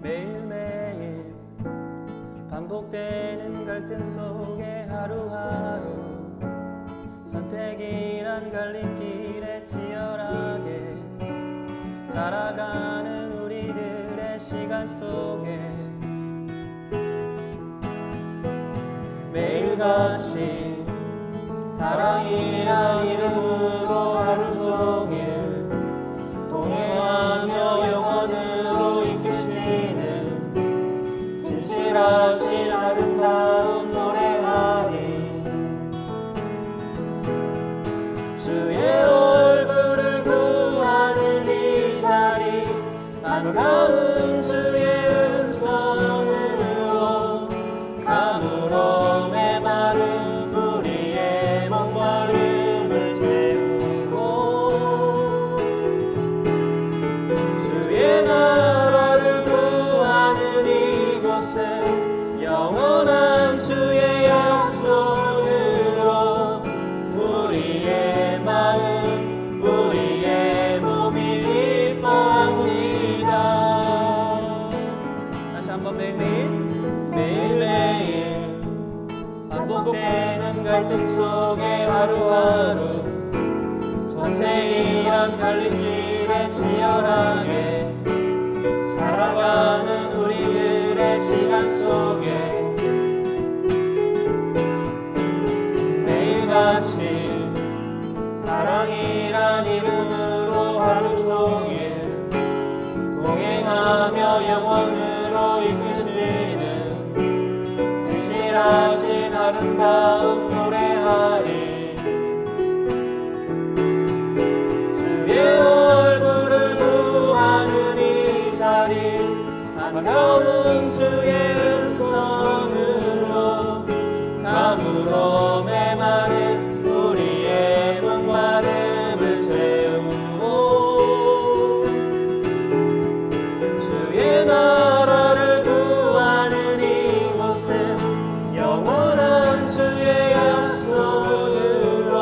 매일매일 반복되는 갈등 속에 하루하루 선택이란 갈림길에 치열하게 살아가는 우리들의 시간 속에 매일같이 사랑이란 이름으로 하루 종일 동행하며 영원으로 이끄시는 진실하신 아름다움 노래하리. 주의 얼굴을 구하는 이 자리 반가운 주의 음성으로 가물어 메마른 우리의 목마름을 채우고 주의 나라를 구하는 이곳은 영원한 주의 약속으로 우리의 마음 우리의 몸이 기뻐합니다. 다시 한번 매일매일 반복되는 갈등 속에 하루하루 선택이란 갈림길에 치열하게 살아가는 우리들의 시간 속에 매일같이 사랑이란 이름으로 하루 종일 동행하며 영원으로 이끄시는 진실하신 아름다움 노래하리. 주의 얼굴을 구하는 이 자리 반가운 주의 음성으로 가물어 메마른 우리의 목마름을 채우고 주의 나라를 구하는 이곳은 영원한 주의 약속으로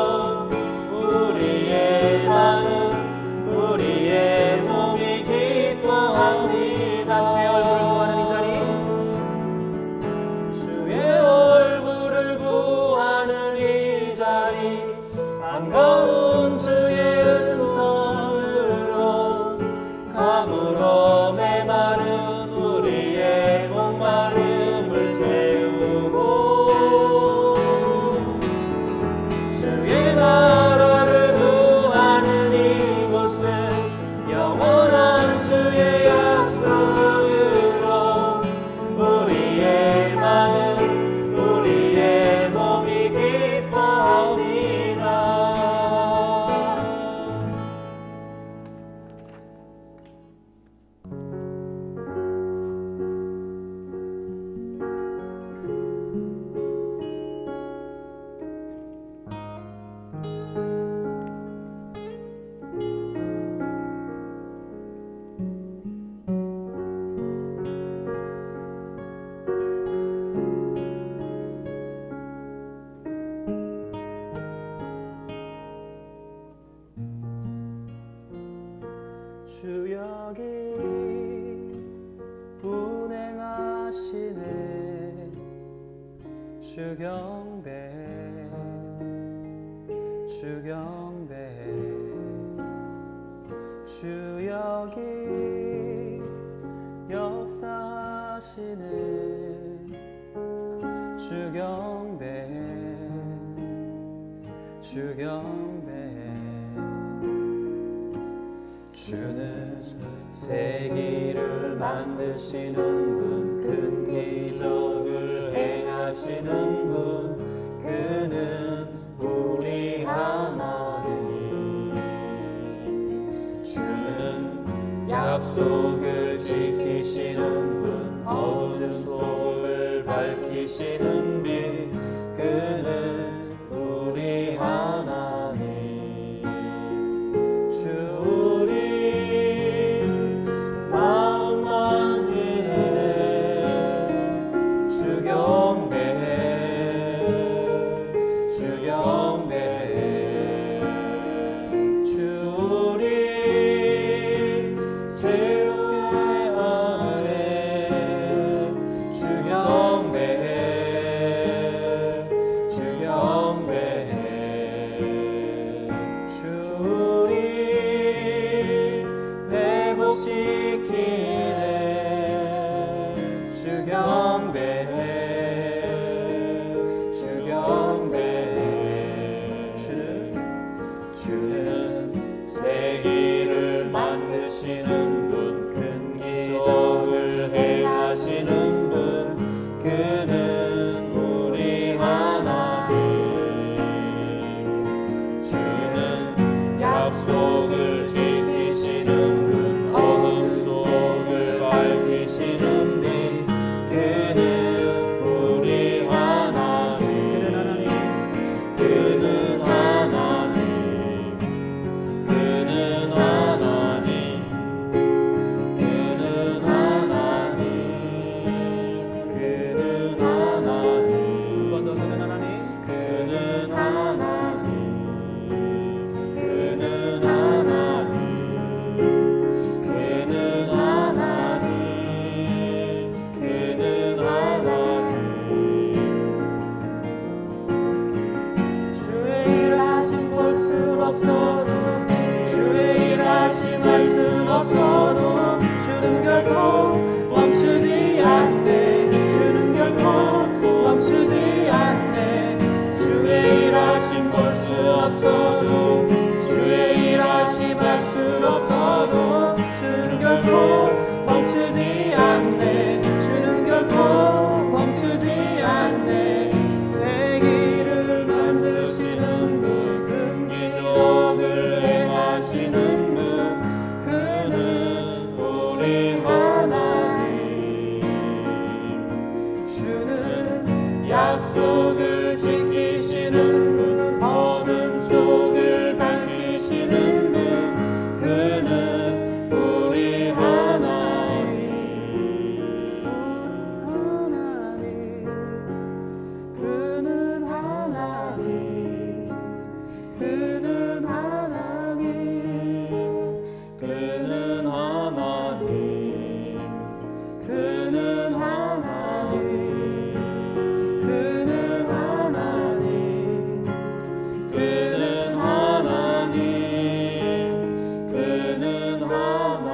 우리의 마음 우리의 몸이 기뻐합니다. 주의 얼굴을 구하는 이 자리 주의 얼굴을 구하는 이 자리 반가운 주의 음성으로 가물어 메마른 우리의 목마름을 채우고 주의 나라를 구하는 이곳은 영원한 주의 약속으로 우리의 마음 우리의 몸이 기뻐합니다. 주 여기 운행하시네. 주 경배 주 경배 주 여기 역사하시네. 주 경배 주 경배 주는 세기를 만드시는 분 큰 기적을 행하시는 분 그는 우리 하나님. 주는 약속을 지키시는 분 어둠 속을 밝히시는 빛 그는 우리 하나님. 주 우리 마음 만지는 밝히시는 빛 그는 우리 하나님 그는 하나님 그는 하나님 그는 하나님 그는 하나님 한번 더 그는 하나님 그는 하나님 그는 하나님 그는 하나님 그는 하나님 주의 일하심 볼 수 없어도 주의 일하심 할 수 없어도 주는 결코 멈추지 않네 주는 결코 멈추지 않네 주의 일하심 볼 수 없어도 주의 일하심 할 수 없어도 주는 결코 멈추지 않네 주는 결코 멈추지 않네 세기를 만드시는 분 큰 기적을 행하시는 분 그는 우리 하나님 주는 약속을 지키시는 분 어둠 속을 밝히시는 분 그는 우리 하나님 그는 하나님 그는 하나님 그는 하나님 그는 하나님 그는 하나님 그는 하나님 그는 하나님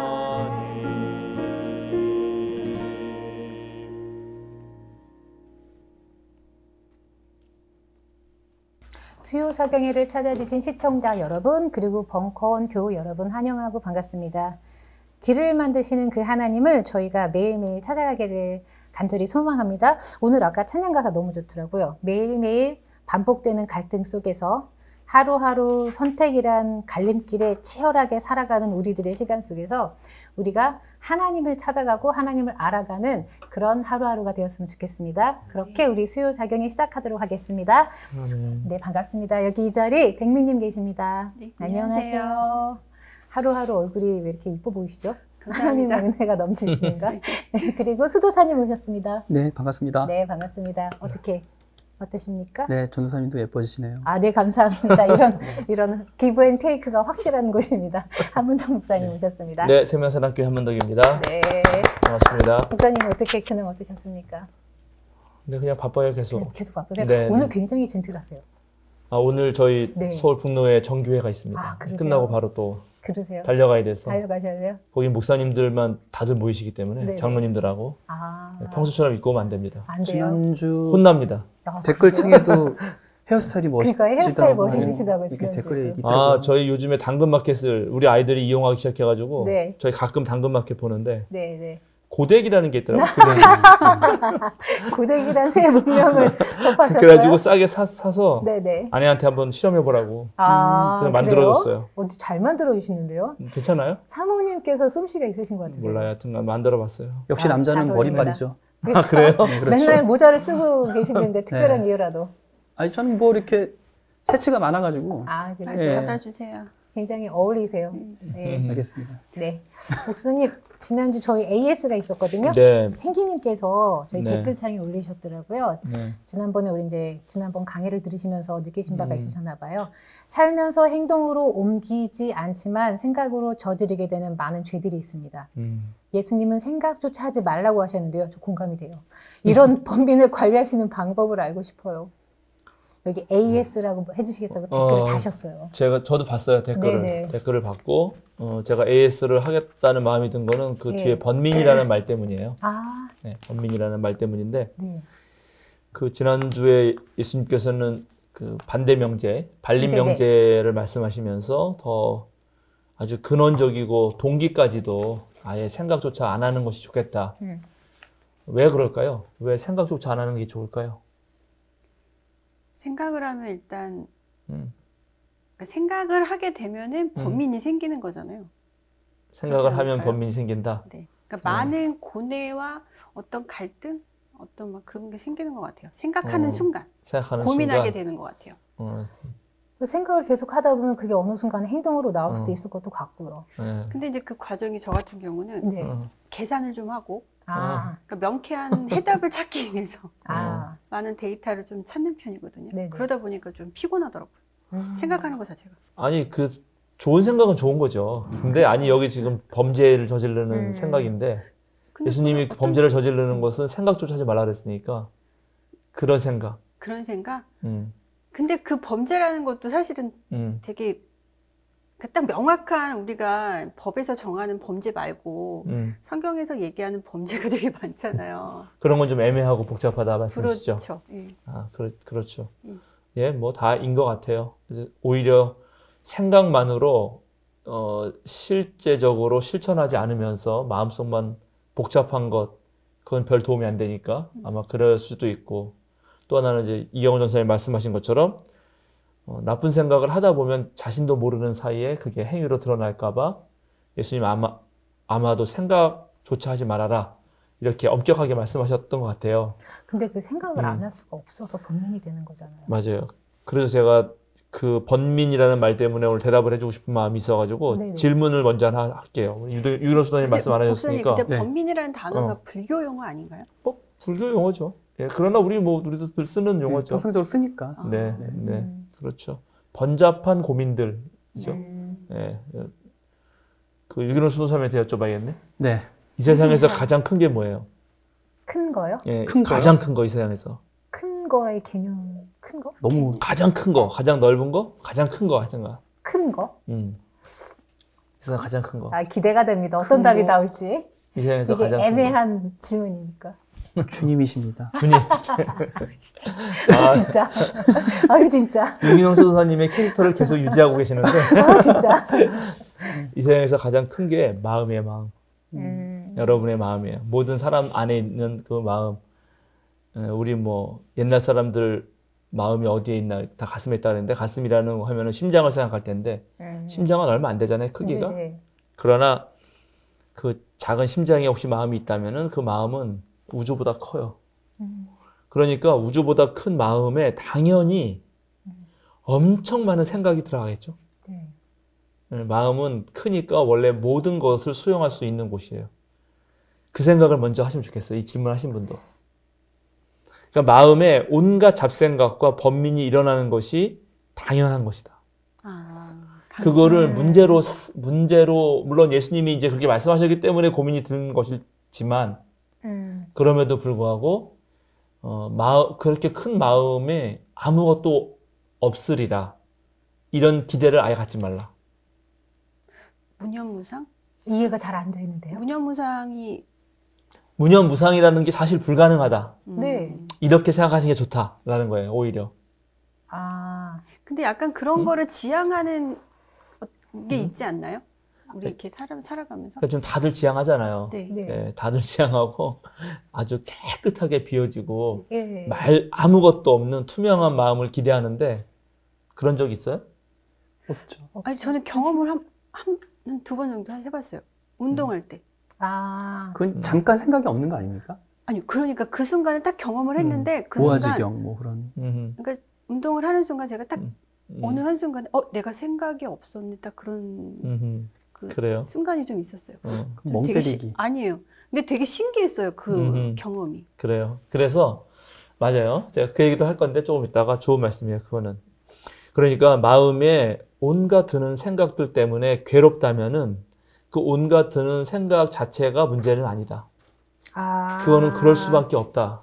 수요사경회를 찾아주신 시청자 여러분 그리고 벙커원 교우 여러분 환영하고 반갑습니다. 길을 만드시는 그 하나님을 저희가 매일매일 찾아가기를 간절히 소망합니다. 오늘 아까 찬양가사 너무 좋더라고요. 매일매일 반복되는 갈등 속에서 하루하루 선택이란 갈림길에 치열하게 살아가는 우리들의 시간 속에서 우리가 하나님을 찾아가고 하나님을 알아가는 그런 하루하루가 되었으면 좋겠습니다. 그렇게 우리 수요사경회 시작하도록 하겠습니다. 네, 반갑습니다. 여기 이 자리 백미님 계십니다. 네, 안녕하세요. 하루하루 얼굴이 왜 이렇게 이뻐 보이시죠? 감사합니다. 하나님의 은혜가 넘치시는가? 네, 그리고 수도사님 오셨습니다. 네 반갑습니다. 네, 반갑습니다. 어떠십니까? 네 전도사님도 예뻐지시네요. 아, 네, 감사합니다. 이런 기브앤테이크가 확실한 곳입니다. 한문덕 목사님 오셨습니다. 네, 세명사랑교회 한문덕입니다. 네. 반갑습니다. 목사님 어떻게 근황 어떠셨습니까? 네, 그냥 바빠요 계속. 계속 바쁘세요? 네, 오늘 네. 굉장히 젠틀하세요. 아, 오늘 저희 네. 서울 북로에 정교회가 있습니다. 아, 그러세요? 끝나고 바로 또 그러세요? 달려가야 돼서 달려가셔야 돼요? 거기 목사님들만 다들 모이시기 때문에 네. 장로님들하고 아, 평소처럼 입고 오면 안 됩니다. 안 돼요? 지난주 혼납니다. 아, 댓글창에도 헤어스타일이 그러니까 멋지다고 헤어스타일 멋있으시다고 이렇게 지난주에. 댓글이 아, 있더라고요. 저희 요즘에 당근마켓을 우리 아이들이 이용하기 시작해가지고 네. 저희 가끔 당근마켓 보는데 네, 네. 고데기라는 게 있더라고요. 고데기란 새 문명을 접하셨어요? 그래가지고 싸게 사서 네네. 아내한테 한번 실험해보라고 아, 그냥 그래요? 만들어줬어요. 잘 만들어주시는데요? 괜찮아요? 사모님께서 솜씨가 있으신 것 같으세요? 몰라요. 하여튼 만들어봤어요. 역시 아, 남자는 잘 머리빨이죠. 아, 그래요? 네, 그렇죠. 맨날 모자를 쓰고 계시는데 특별한 이유라도. 아니 저는 뭐 이렇게 새치가 많아가지고. 아, 그래요? 예. 받아주세요. 굉장히 어울리세요. 네. 알겠습니다. 네. 목사님, 지난주 저희 AS가 있었거든요. 네. 생기님께서 저희 네. 댓글창에 올리셨더라고요. 네. 지난번에 지난번 강의를 들으시면서 느끼신 바가 있으셨나 봐요. 살면서 행동으로 옮기지 않지만 생각으로 저지르게 되는 많은 죄들이 있습니다. 예수님은 생각조차 하지 말라고 하셨는데요. 저 공감이 돼요. 이런 범민을 관리할 수 있는 방법을 알고 싶어요. 여기 AS라고 해주시겠다고 댓글을 다셨어요. 저도 봤어요, 댓글을. 네네. 댓글을 받고, 제가 AS를 하겠다는 마음이 든 거는 그 네. 뒤에 번민이라는 말 때문이에요. 아, 네, 번민이라는 말 때문인데, 네. 그 지난주에 예수님께서는 그 반대 명제, 발림 네네. 명제를 말씀하시면서 더 아주 근원적이고 동기까지도 아예 생각조차 안 하는 것이 좋겠다. 왜 그럴까요? 왜 생각조차 안 하는 게 좋을까요? 생각을 하면 일단 음. 그러니까 생각을 하게 되면은 범인이 생기는 거잖아요. 생각을 그렇지 하면 않을까요? 번민이 생긴다. 네. 그러니까 그러니까 많은 고뇌와 어떤 갈등, 어떤 막 그런 게 생기는 것 같아요. 생각하는 순간, 생각하는 고민하게 순간. 되는 것 같아요. 그 생각을 계속 하다 보면 그게 어느 순간 행동으로 나올 수도 어. 있을 것도 같고요. 네. 근데 이제 그 과정이 저 같은 경우는 네. 계산을 좀 하고, 아, 그러니까 명쾌한 해답을 찾기 위해서 아, 많은 데이터를 좀 찾는 편이거든요. 네네. 그러다 보니까 좀 피곤하더라고요. 생각하는 것 자체가. 아니 그 좋은 생각은 좋은 거죠. 근데 아니 여기 지금 범죄를 저지르는 생각인데 근데 예수님이 어떤- 범죄를 저지르는 것은 생각조차 하지 말라 그랬으니까 그런 생각. 그런 생각? 음, 근데 그 범죄라는 것도 사실은 되게 그 딱 명확한 우리가 법에서 정하는 범죄 말고 성경에서 얘기하는 범죄가 되게 많잖아요. 그런 건 좀 애매하고 복잡하다 말씀이시죠. 그렇죠. 예. 아, 그렇죠. 예, 뭐 다인 것 같아요. 그래서 오히려 생각만으로 실제적으로 실천하지 않으면서 마음속만 복잡한 것, 그건 별 도움이 안 되니까 아마 그럴 수도 있고 또 하나는 이제 이경원 전사님 말씀하신 것처럼 나쁜 생각을 하다 보면 자신도 모르는 사이에 그게 행위로 드러날까봐 예수님 아마도 생각조차 하지 말아라 이렇게 엄격하게 말씀하셨던 것 같아요. 근데 그 생각을 안 할 수가 없어서 번민이 되는 거잖아요. 맞아요. 그래서 제가 그 번민이라는 말 때문에 오늘 대답을 해주고 싶은 마음이 있어가지고 네네. 질문을 먼저 하나 할게요. 유경 수사님 말씀 안 하셨으니까 목사님, 근데 네. 번민이라는 단어가 불교 용어 아닌가요? 불교 용어죠. 예, 그러나 우리도 늘 쓰는 용어죠. 평상적으로 쓰니까. 네, 네, 그렇죠. 번잡한 고민들이죠. 음. 예, 그 유경 수사님한테 여쭤봐야겠네. 네. 이 세상에서 가장 큰 게 뭐예요? 큰 거요? 예, 큰 거요? 가장 이 세상에서 큰 거의 개념, 큰 거? 너무 가장 큰 거, 가장 넓은 거, 가장 큰 거 하여튼가. 큰 거? 이 세상 가장 큰 거. 아, 기대가 됩니다. 어떤 답이 나올지. 이 세상에서 이게 가장 큰 거. 애매한 질문이니까. 주님이십니다. 주님. 아, 진짜. 아유, 진짜. 유민영 소사님의 캐릭터를 계속 유지하고 계시는데 아, 진짜. 이 세상에서 가장 큰 게 마음이에요, 마음. 여러분의 마음이에요. 모든 사람 안에 있는 그 마음. 우리 뭐 옛날 사람들 마음이 어디에 있나 다 가슴에 있다는데 가슴이라는 거 하면은 심장을 생각할 텐데 심장은 얼마 안 되잖아요, 크기가. 네네. 그러나 그 작은 심장에 혹시 마음이 있다면은 그 마음은 우주보다 커요. 그러니까 우주보다 큰 마음에 당연히 엄청 많은 생각이 들어가겠죠. 네. 마음은 크니까 원래 모든 것을 수용할 수 있는 곳이에요. 그 생각을 먼저 하시면 좋겠어요. 이 질문하신 분도. 그러니까 마음에 온갖 잡생각과 번민이 일어나는 것이 당연한 것이다. 그거를 문제로 물론 예수님이 이제 그렇게 말씀하셨기 때문에 고민이 드는 것이지만 그럼에도 불구하고 그렇게 큰 마음에 아무것도 없으리라 이런 기대를 아예 갖지 말라. 무념무상? 이해가 잘 안 되는데요. 무념무상이 무념무상이라는 게 사실 불가능하다. 네. 이렇게 생각하시는 게 좋다라는 거예요. 오히려. 아, 근데 약간 그런 거를 지향하는 게 있지 않나요? 우리 이렇게 살아가면서. 그러니까 지금 다들 지향하잖아요. 네. 네. 네, 다들 지향하고 아주 깨끗하게 비워지고 예. 아무것도 없는 투명한 마음을 기대하는데 그런 적 있어요? 없죠. 아니 저는 경험을 한 두 번 정도 해봤어요. 운동할 때. 아, 그건 잠깐 생각이 없는 거 아닙니까? 아니 그러니까 그 순간에 딱 경험을 했는데 그 순간 무아지경 뭐 그런. 그러니까 운동을 하는 순간 제가 딱 어느 한 순간에 내가 생각이 없었네 딱 그런 그래요. 순간이 좀 있었어요. 좀 멍 되게 때리기. 아니에요. 근데 되게 신기했어요. 그 경험이. 그래요. 그래서 맞아요. 제가 그 얘기도 할 건데 조금 이따가 좋은 말씀이에요. 그거는. 그러니까 마음에 온갖 드는 생각들 때문에 괴롭다면은 그 온갖 드는 생각 자체가 문제는 아니다. 아. 그거는 그럴 수밖에 없다.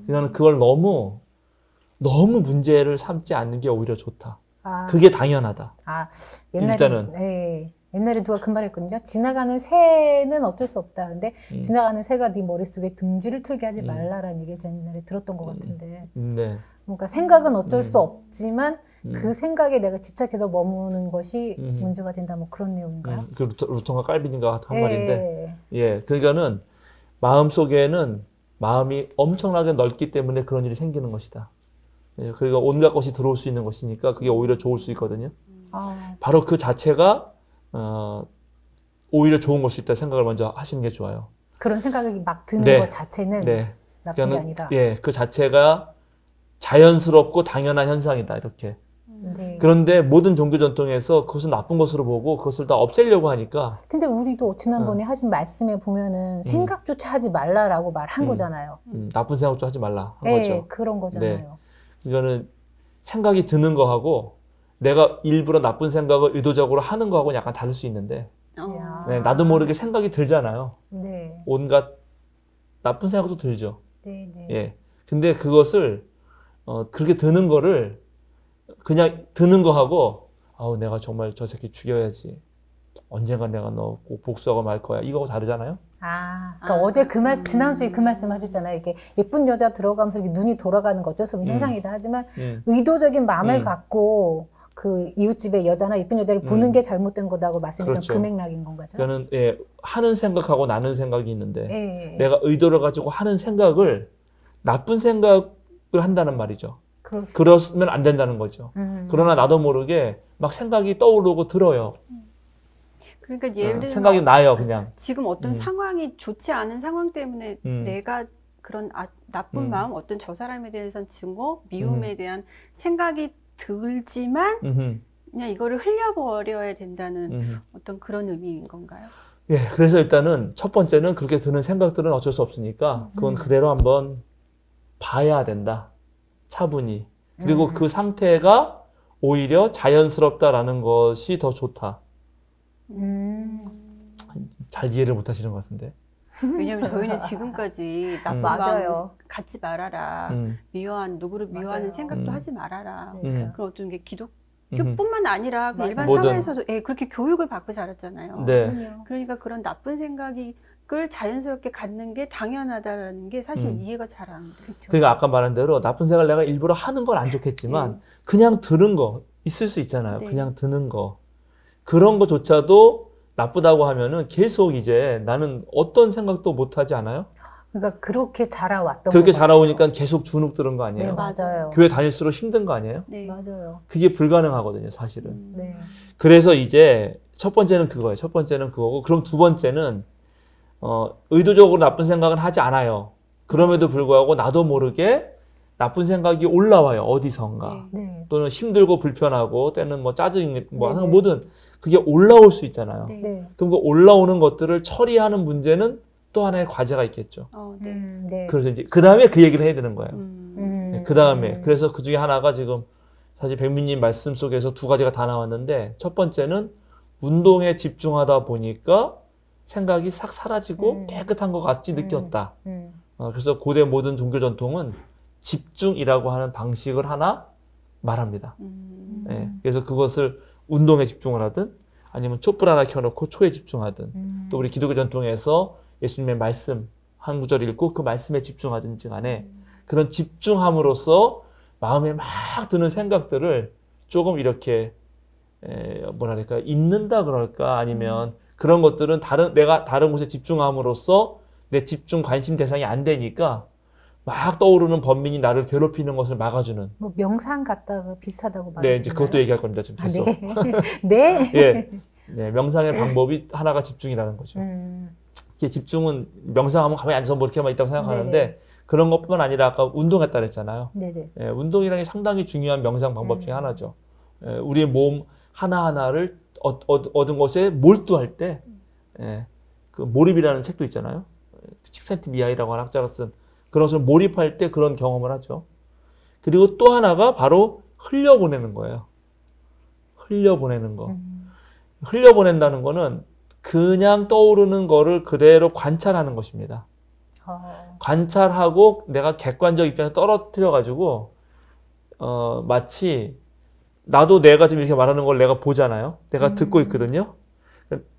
그냥 그걸 너무 문제를 삼지 않는 게 오히려 좋다. 아. 그게 당연하다. 아, 일단은. 예. 옛날에 누가 그 말을 했거든요. 지나가는 새는 어쩔 수 없다. 근데 지나가는 새가 네 머릿속에 둥지를 틀게 하지 말라라는 얘기를 제가 옛날에 들었던 것 같은데. 네. 그러니까 생각은 어쩔 수 없지만 그 생각에 내가 집착해서 머무는 것이 문제가 된다. 뭐 그런 내용인가요? 그 루턴과 깔빈인가 한 말인데. 예. 예. 그러니까는 마음 속에는 마음이 엄청나게 넓기 때문에 그런 일이 생기는 것이다. 예. 그러니까 온갖 것이 들어올 수 있는 것이니까 그게 오히려 좋을 수 있거든요. 아. 바로 그 자체가 오히려 좋은 걸 수 있다 생각을 먼저 하시는 게 좋아요. 그런 생각이 막 드는 네. 것 자체는 네. 나쁜 게 아니다. 예, 그 자체가 자연스럽고 당연한 현상이다 이렇게. 네. 그런데 모든 종교 전통에서 그것을 나쁜 것으로 보고 그것을 다 없애려고 하니까. 근데 우리도 지난번에 하신 말씀에 보면은 생각조차 하지 말라라고 말한 거잖아요. 나쁜 생각도 하지 말라 한 네, 거죠. 그런 거잖아요. 네. 이거는 생각이 드는 거하고 내가 일부러 나쁜 생각을 의도적으로 하는 거하고 약간 다를 수 있는데 네, 나도 모르게 생각이 들잖아요. 네. 온갖 나쁜 생각도 들죠. 네, 네. 예. 근데 그것을 그렇게 드는 거를 그냥 드는 거하고 아우 내가 정말 저 새끼 죽여야지. 언젠가 내가 너 꼭 복수하고 말 거야. 이거하고 다르잖아요. 그러니까 어제 그 말, 지난주에 그 말씀 하셨잖아요. 이렇게 예쁜 여자 들어가면서 이렇게 눈이 돌아가는 거 어쩔 수 없는 현상이다. 하지만 의도적인 마음을 갖고 그 이웃집의 여자나 예쁜 여자를 보는 게 잘못된 거다고 말씀했던 그렇죠. 그 맥락인 건가요? 그러니까는 예, 하는 생각하고 나는 생각이 있는데 예. 내가 의도를 가지고 하는 생각을 나쁜 생각을 한다는 말이죠. 그러면 안 된다는 거죠. 그러나 나도 모르게 막 생각이 떠오르고 들어요. 그러니까 예를 들면 생각이 나요, 그냥. 지금 어떤 상황이 좋지 않은 상황 때문에 내가 그런 나쁜 마음, 어떤 저 사람에 대해서는 증오, 미움에 대한 생각이 들지만 그냥 이거를 흘려버려야 된다는 어떤 그런 의미인 건가요? 예, 그래서 일단은 첫 번째는 그렇게 드는 생각들은 어쩔 수 없으니까 그건 그대로 한번 봐야 된다. 차분히. 그리고 그 상태가 오히려 자연스럽다라는 것이 더 좋다. 잘 이해를 못 하시는 것 같은데. 왜냐하면 저희는 지금까지 나쁜 마음 갖지 말아라. 누구를 미워하는 생각도 하지 말아라. 그런 어떤 게 기독교뿐만 아니라 일반 사회에서도 그렇게 교육을 받고 자랐잖아요. 네. 그러니까 그런 나쁜 생각을 자연스럽게 갖는 게 당연하다라는 게 사실 이해가 잘 안 돼요. 그러니까 아까 말한 대로 나쁜 생각을 내가 일부러 하는 건 안 좋겠지만 그냥 드는 거 있을 수 있잖아요. 네. 그냥 드는 거. 그런 거조차도 나쁘다고 하면은 계속 이제 나는 어떤 생각도 못 하지 않아요? 그러니까 그렇게 자라왔던 그렇게 것 자라오니까 계속 주눅 들은 거 아니에요? 네, 맞아요. 교회 다닐수록 힘든 거 아니에요? 네. 맞아요. 그게 불가능하거든요, 사실은. 네. 그래서 이제 첫 번째는 그거예요. 첫 번째는 그거고, 그럼 두 번째는 의도적으로 나쁜 생각은 하지 않아요. 그럼에도 불구하고 나도 모르게 나쁜 생각이 올라와요. 어디선가. 네. 또는 힘들고 불편하고 때는 뭐 짜증, 뭐 뭐든 그게 올라올 수 있잖아요. 네. 네. 그럼 그 올라오는 것들을 처리하는 문제는 또 하나의 과제가 있겠죠. 네. 네. 그래서 이제 그 다음에 그 얘기를 해야 되는 거예요. 그 다음에 그래서 그 중에 하나가 지금 사실 백민님 말씀 속에서 두 가지가 다 나왔는데 첫 번째는 운동에 집중하다 보니까 생각이 싹 사라지고 깨끗한 것 같이 느꼈다. 그래서 고대 모든 종교 전통은 집중이라고 하는 방식을 하나 말합니다. 네, 그래서 그것을 운동에 집중을 하든 아니면 촛불 하나 켜놓고 초에 집중하든 또 우리 기독교 전통에서 예수님의 말씀 한 구절 읽고 그 말씀에 집중하든지 간에 그런 집중함으로써 마음에 막 드는 생각들을 조금 이렇게 뭐랄까 잊는다 그럴까 아니면 그런 것들은 내가 다른 곳에 집중함으로써 내 집중 관심 대상이 안 되니까 막 떠오르는 번민이 나를 괴롭히는 것을 막아주는. 뭐 명상 같다가 비슷하다고 말했어요. 네, 이제 그것도 얘기할 겁니다. 지금 계속. 네. 예, 네, 명상의 방법이 하나가 집중이라는 거죠. 이게 집중은 명상하면 가만히 앉아서 뭐 이렇게만 있다고 생각하는데 네네. 그런 것뿐만 아니라 아까 운동했다 그랬잖아요. 네네. 예, 운동이라는 게 상당히 중요한 명상 방법 중에 하나죠. 예, 우리의 몸 하나하나를 얻은 것에 몰두할 때, 그 몰입이라는 책도 있잖아요. 칙센트미아이라고 하는 학자가 쓴 그런 것을 몰입할 때 그런 경험을 하죠. 그리고 또 하나가 바로 흘려보내는 거예요. 흘려보내는 거. 흘려보낸다는 거는 그냥 떠오르는 거를 그대로 관찰하는 것입니다. 관찰하고 내가 객관적 입장에 떨어뜨려가지고 마치 나도 내가 지금 이렇게 말하는 걸 내가 보잖아요. 내가 듣고 있거든요.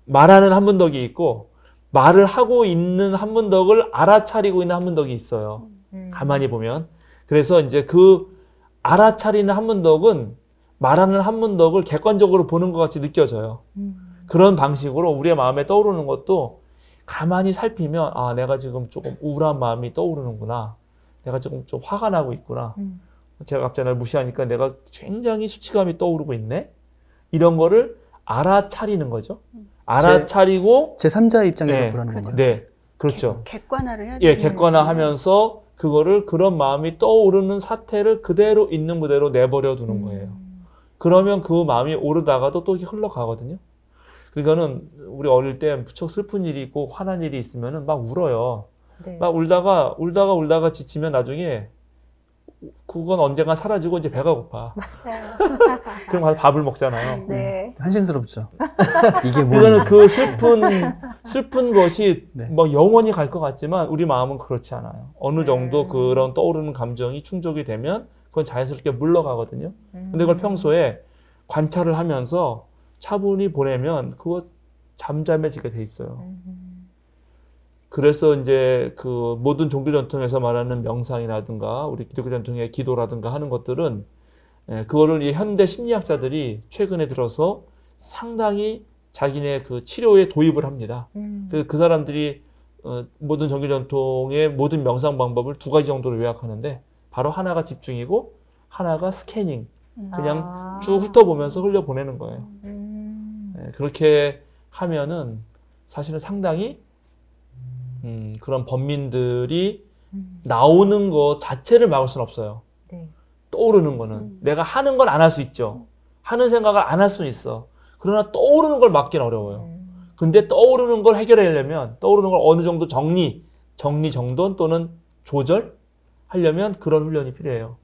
말하는 한문덕이 있고 말을 하고 있는 한문덕을 알아차리고 있는 한문덕이 있어요. 가만히 보면. 그래서 이제 그 알아차리는 한문덕은 말하는 한문덕을 객관적으로 보는 것 같이 느껴져요. 그런 방식으로 우리의 마음에 떠오르는 것도 가만히 살피면 아, 내가 지금 조금 우울한 마음이 떠오르는구나. 내가 지금 좀 화가 나고 있구나. 제가 갑자기 날 무시하니까 내가 굉장히 수치감이 떠오르고 있네. 이런 거를 알아차리는 거죠. 알아차리고 제3자의 입장에서 네, 보라는 건가요? 네, 그렇죠. 객관화를 해야 예, 되는 객관화하면서 그거를 그런 마음이 떠오르는 사태를 그대로 있는 그대로 내버려 두는 거예요. 그러면 그 마음이 오르다가도 또 흘러가거든요. 그러니까는 우리 어릴 때 무척 슬픈 일이 있고 화난 일이 있으면은 막 울어요. 네. 막 울다가 지치면 나중에 그건 언젠가 사라지고 이제 배가 고파. 맞아요. 그럼 가서 밥을 먹잖아요. 네. 한심스럽죠. 이게 뭐? 그거는 그 슬픈 것이 네. 뭐 영원히 갈 것 같지만 우리 마음은 그렇지 않아요. 어느 정도 네. 그런 떠오르는 감정이 충족이 되면 그건 자연스럽게 물러가거든요. 근데 그걸 평소에 관찰을 하면서 차분히 보내면 그거 잠잠해지게 돼 있어요. 그래서 이제 그 모든 종교 전통에서 말하는 명상이라든가 우리 기독교 전통의 기도라든가 하는 것들은 그거를 이 현대 심리학자들이 최근에 들어서 상당히 자기네 그 치료에 도입을 합니다. 그 사람들이 모든 종교 전통의 모든 명상 방법을 두 가지 정도로 요약하는데 바로 하나가 집중이고 하나가 스캐닝. 그냥 쭉 훑어보면서 흘려보내는 거예요. 그렇게 하면은 사실은 상당히 그런 범민들이 나오는 것 자체를 막을 수는 없어요. 네. 떠오르는 거는. 내가 하는 건 안 할 수 있죠. 하는 생각을 안 할 수는 있어. 그러나 떠오르는 걸 막기는 어려워요. 근데 떠오르는 걸 해결하려면 떠오르는 걸 어느 정도 정리, 정돈 또는 조절하려면 그런 훈련이 필요해요.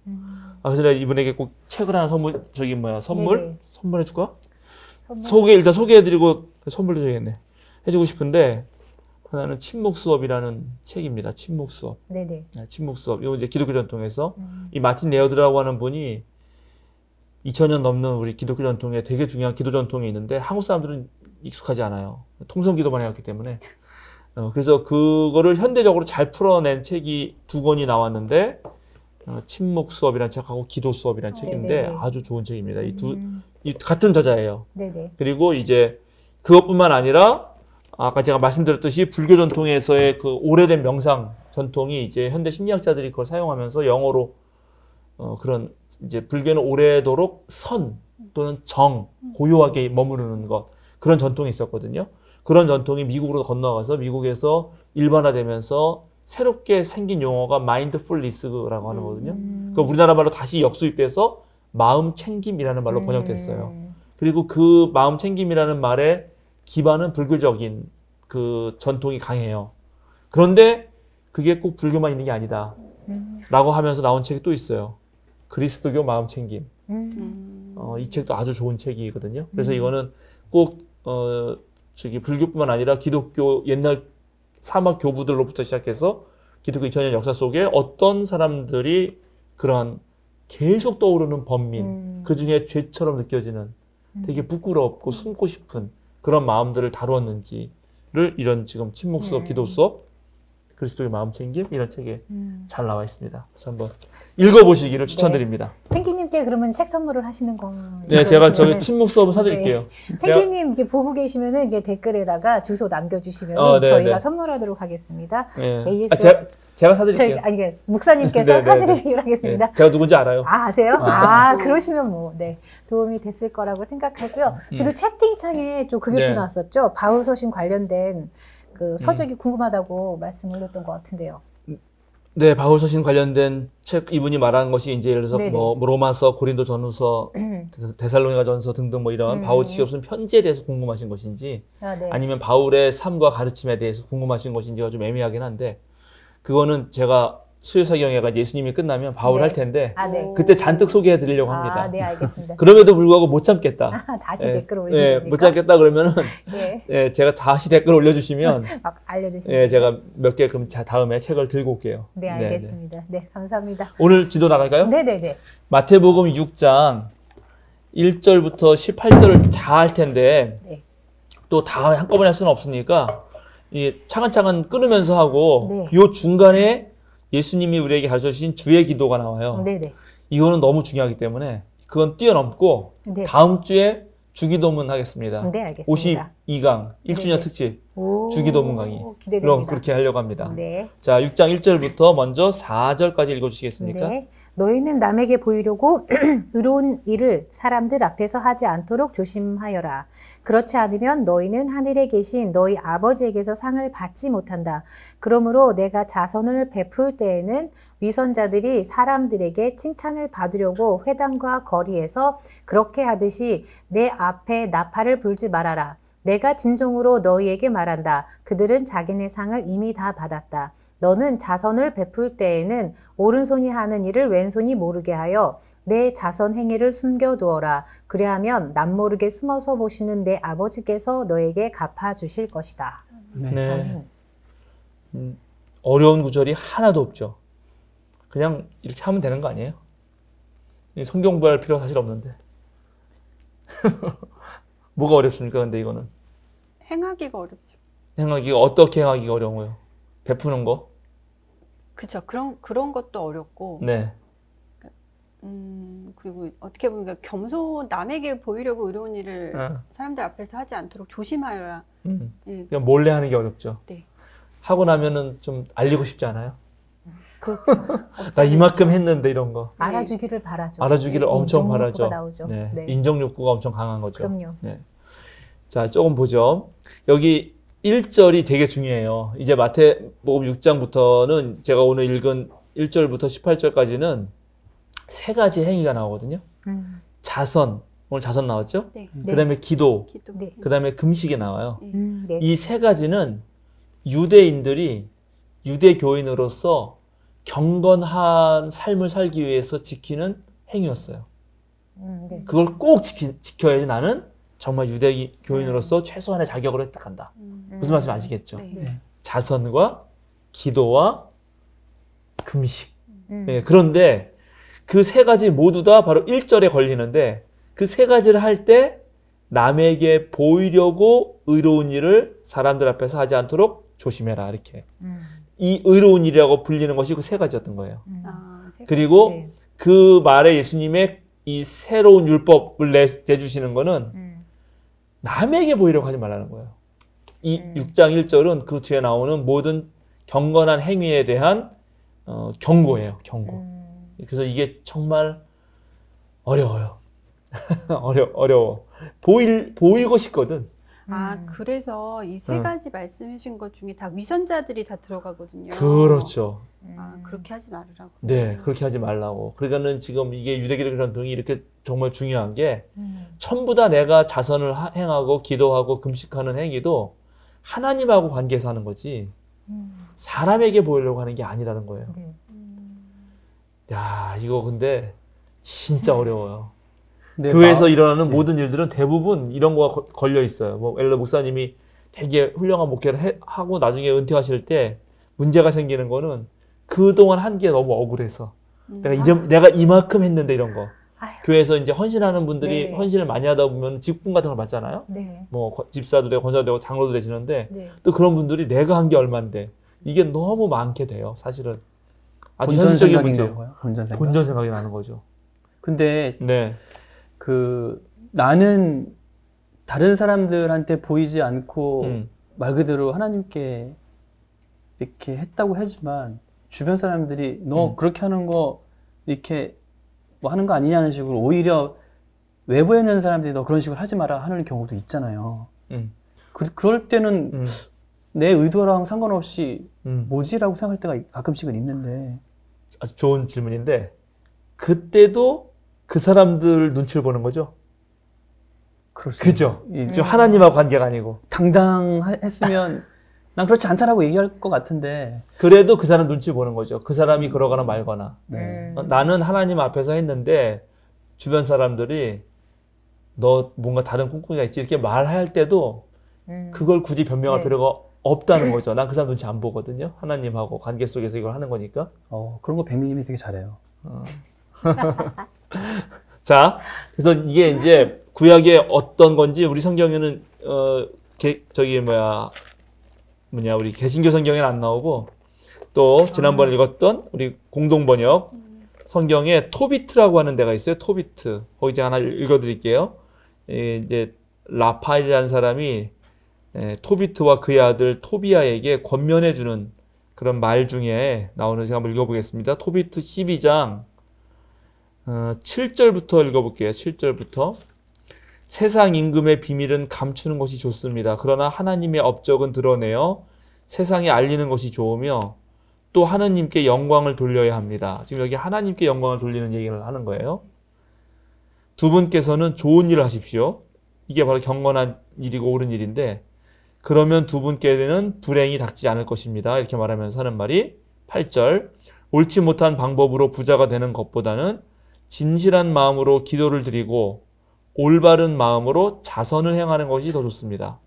그래서 내가 이분에게 꼭 책을 하나 선물해 줄까? 일단 소개해드리고 선물도 줘야겠네. 해주고 싶은데 하나는 침묵 수업이라는 책입니다. 침묵 수업. 네네. 네, 침묵 수업. 이거 이제 기독교 전통에서 이 마틴 레어드라고 하는 분이 2000년 넘는 우리 기독교 전통에 되게 중요한 기도 전통이 있는데 한국 사람들은 익숙하지 않아요. 통성 기도만 해왔기 때문에. 그래서 그거를 현대적으로 잘 풀어낸 책이 2권이 나왔는데 침묵 수업이라는 책하고 기도 수업이라는 책인데 네네. 아주 좋은 책입니다. 이 같은 저자예요. 네네. 그리고 이제 그것뿐만 아니라 아까 제가 말씀드렸듯이 불교 전통에서의 그 오래된 명상 전통이 이제 현대 심리학자들이 그걸 사용하면서 영어로 그런 이제 불교는 오래도록 선 또는 정, 고요하게 머무르는 것 그런 전통이 있었거든요. 그런 전통이 미국으로 건너가서 미국에서 일반화되면서 새롭게 생긴 용어가 마인드풀리스라고 하는 거거든요. 그 우리나라 말로 다시 역수입돼서 마음 챙김이라는 말로 번역됐어요. 그리고 그 마음 챙김이라는 말의 기반은 불교적인 그 전통이 강해요. 그런데 그게 꼭 불교만 있는 게 아니다. 라고 하면서 나온 책이 또 있어요. 그리스도교 마음 챙김. 이 책도 아주 좋은 책이거든요. 그래서 이거는 꼭 불교뿐만 아니라 기독교 옛날 사막 교부들로부터 시작해서 기독교 2000년 역사 속에 어떤 사람들이 그런 계속 떠오르는 번민, 그 중에 죄처럼 느껴지는 되게 부끄럽고 숨고 싶은 그런 마음들을 다루었는지를 이런 지금 침묵 수업, 기도 수업, 그리스도의 마음 챙김 이런 책에 잘 나와 있습니다. 그래서 한번 읽어보시기를 추천드립니다. 생기님께 그러면 책 선물을 하시는 거? 네, 제가 저기 침묵 수업을 사드릴게요. 네. 생기님 이렇게 보고 계시면은 이게 댓글에다가 주소 남겨주시면 네, 저희가 네. 선물하도록 하겠습니다. 네. AS 제가 사드릴게요. 목사님께서 네, 네, 사드리시기로 하겠습니다. 네, 제가 누군지 알아요. 아세요? 그러시면 뭐, 네. 도움이 됐을 거라고 생각하고요. 그래도 채팅창에 좀 그게 또 나왔었죠. 바울서신 관련된 그 서적이 궁금하다고 말씀을 올렸던 것 같은데요. 네, 바울서신 관련된 책 이분이 말하는 것이 이제 예를 들어서 네네. 뭐 로마서, 고린도 전후서, 데살로니가 전서 등등 뭐 이런 바울이 쓰신 편지에 대해서 궁금하신 것인지 네. 아니면 바울의 삶과 가르침에 대해서 궁금하신 것인지가 좀 애매하긴 한데 그거는 제가 수요사경회가 예수님이 끝나면 바울 할 텐데 네. 그때 잔뜩 소개해 드리려고 합니다. 네, 알겠습니다. 그럼에도 불구하고 못 참겠다. 다시 댓글 올려주십니까? 못 참겠다 그러면은 예. 제가 다시 댓글 올려주시면 막 알려주시면 제가 몇 개 그럼 다음에 책을 들고 올게요. 네, 알겠습니다. 네, 감사합니다. 오늘 지도 나갈까요? 네네네. 마태복음 6장 1절부터 18절을 다 할 텐데 또 다 한꺼번에 할 수는 없으니까 차근차근 끊으면서 하고 요 중간에 예수님이 우리에게 가르쳐주신 주의 기도가 나와요. 네네. 이거는 너무 중요하기 때문에 그건 뛰어넘고 다음 주에 주기도문 하겠습니다. 네, 알겠습니다. 2강 1주년 네네. 특집 오, 주기도문 강의. 기대됩니다. 그럼 그렇게 하려고 합니다. 네. 자, 6장 1절부터 먼저 4절까지 읽어주시겠습니까? 네. 너희는 남에게 보이려고 의로운 일을 사람들 앞에서 하지 않도록 조심하여라. 그렇지 않으면 너희는 하늘에 계신 너희 아버지에게서 상을 받지 못한다. 그러므로 내가 자선을 베풀 때에는 위선자들이 사람들에게 칭찬을 받으려고 회당과 거리에서 그렇게 하듯이 내 앞에 나팔을 불지 말아라. 내가 진정으로 너희에게 말한다. 그들은 자기네 상을 이미 다 받았다. 너는 자선을 베풀 때에는 오른손이 하는 일을 왼손이 모르게 하여 내 자선 행위를 숨겨두어라. 그리하면 남모르게 숨어서 보시는 내 아버지께서 너에게 갚아주실 것이다. 네. 어려운 구절이 하나도 없죠. 그냥 이렇게 하면 되는 거 아니에요? 성경 공부할 필요가 사실 없는데. 뭐가 어렵습니까? 근데 이거는. 행하기가 어렵죠. 행하기가 어떻게 행하기가 어려워요? 베푸는 거? 그쵸. 그런 것도 어렵고. 네. 그리고 어떻게 보면 남에게 보이려고 의로운 일을 사람들 앞에서 하지 않도록 조심하여라. 예. 그냥 몰래 하는 게 어렵죠. 네. 하고 나면은 좀 알리고 싶지 않아요? 그렇죠. 나 이만큼 했는데 이런 거. 알아주기를 바라죠. 알아주기를 엄청 인정 바라죠. 욕구가 나오죠. 네. 네. 인정 욕구가 엄청 강한 거죠. 그럼요. 네. 자, 조금 보죠. 여기 1절이 되게 중요해요. 이제 마태복음 6장부터는 제가 오늘 읽은 1절부터 18절까지는 세 가지 행위가 나오거든요. 자선, 오늘 자선 나왔죠? 네. 그 다음에 기도, 네. 그 다음에 금식이 나와요. 네. 이 세 가지는 유대인들이 유대 교인으로서 경건한 삶을 살기 위해서 지키는 행위였어요. 네. 그걸 꼭 지켜야지 나는 정말 유대 교인으로서 최소한의 자격을 획득한다. 무슨 말씀 아시겠죠? 네. 자선과 기도와 금식. 네, 그런데 그 세 가지 모두 다 바로 1절에 걸리는데 그 세 가지를 할 때 남에게 보이려고 의로운 일을 사람들 앞에서 하지 않도록 조심해라. 이렇게. 이 의로운 일이라고 불리는 것이 그 세 가지였던 거예요. 그리고 네. 그 말에 예수님의 이 새로운 율법을 내주시는 거는 남에게 보이려고 하지 말라는 거예요. 이 6장 1절은 그 뒤에 나오는 모든 경건한 행위에 대한 경고예요. 경고. 그래서 이게 정말 어려워요. 어려워. 보이고 싶거든. 그래서 이 세 가지 말씀해 주신 것 중에 다 위선자들이 다 들어가거든요. 그렇죠. 그렇게 하지 말으라고. 네, 그렇게 하지 말라고. 그러니까는 지금 이게 유대기독 전통이 이렇게 정말 중요한 게 전부 다 내가 자선을 행하고 기도하고 금식하는 행위도 하나님하고 관계에서 하는 거지 사람에게 보이려고 하는 게 아니라는 거예요. 네. 야, 이거 근데 진짜 어려워요. 네, 교회에서 일어나는 모든 일들은 대부분 이런 거가 걸려 있어요. 뭐 엘러 목사님이 되게 훌륭한 목회를 하고 나중에 은퇴하실 때 문제가 생기는 거는 그동안 한 게 너무 억울해서 내가 이만큼 했는데 이런 거. 아유. 교회에서 이제 헌신하는 분들이 네. 헌신을 많이 하다 보면 직분 같은 걸 받잖아요. 네. 뭐 집사도 되고 권사도 되고 장로도 되시는데 네. 또 그런 분들이 내가 한 게 얼만데 이게 너무 많게 돼요. 사실은 아주 본전 현실적인 생각인 문제. 거예요. 본전 생각. 본전 생각이 나는 거죠. 근데 네. 나는 다른 사람들한테 보이지 않고 말 그대로 하나님께 이렇게 했다고 하지만 주변 사람들이 너 그렇게 하는 거 이렇게 뭐 하는 거 아니냐는 식으로 오히려 외부에 있는 사람들이 너 그런 식으로 하지 마라 하는 경우도 있잖아요. 그럴 때는 내 의도랑 상관없이 뭐지라고 생각할 때가 가끔씩은 있는데. 아주 좋은 질문인데 그때도 그 사람들 눈치를 보는 거죠. 그죠? 예. 지금 하나님하고 관계가 아니고. 당당했으면 난 그렇지 않다라고 얘기할 것 같은데. 그래도 그 사람 눈치 보는 거죠. 그 사람이 그러거나 말거나. 네. 나는 하나님 앞에서 했는데 주변 사람들이 너 뭔가 다른 꿍꿍이가 있지 이렇게 말할 때도 그걸 굳이 변명할 네. 필요가 없다는 거죠. 난 그 사람 눈치 안 보거든요. 하나님하고 관계 속에서 이걸 하는 거니까. 그런 거 백미님이 되게 잘해요. 자, 그래서 이게 이제 구약의 어떤 건지 우리 성경에는 우리 개신교 성경에는 안 나오고 또 지난번에 읽었던 우리 공동 번역 성경에 토비트라고 하는 데가 있어요. 토비트. 거기 제가 하나 읽어드릴게요. 이제 라파엘이라는 사람이 토비트와 그의 아들 토비아에게 권면해주는 그런 말 중에 나오는, 제가 한번 읽어보겠습니다. 토비트 12장 7절부터 읽어볼게요. 7절부터. 세상 임금의 비밀은 감추는 것이 좋습니다. 그러나 하나님의 업적은 드러내어 세상에 알리는 것이 좋으며 또 하나님께 영광을 돌려야 합니다. 지금 여기 하나님께 영광을 돌리는 얘기를 하는 거예요. 두 분께서는 좋은 일을 하십시오. 이게 바로 경건한 일이고 옳은 일인데, 그러면 두 분께는 불행이 닥치지 않을 것입니다. 이렇게 말하면서 하는 말이 8절. 옳지 못한 방법으로 부자가 되는 것보다는 진실한 마음으로 기도를 드리고 올바른 마음으로 자선을 행하는 것이 더 좋습니다.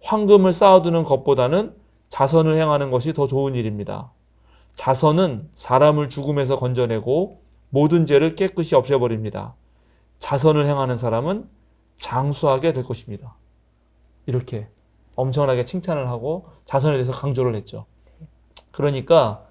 황금을 쌓아두는 것보다는 자선을 행하는 것이 더 좋은 일입니다. 자선은 사람을 죽음에서 건져내고 모든 죄를 깨끗이 없애버립니다. 자선을 행하는 사람은 장수하게 될 것입니다. 이렇게 엄청나게 칭찬을 하고 자선에 대해서 강조를 했죠. 그러니까,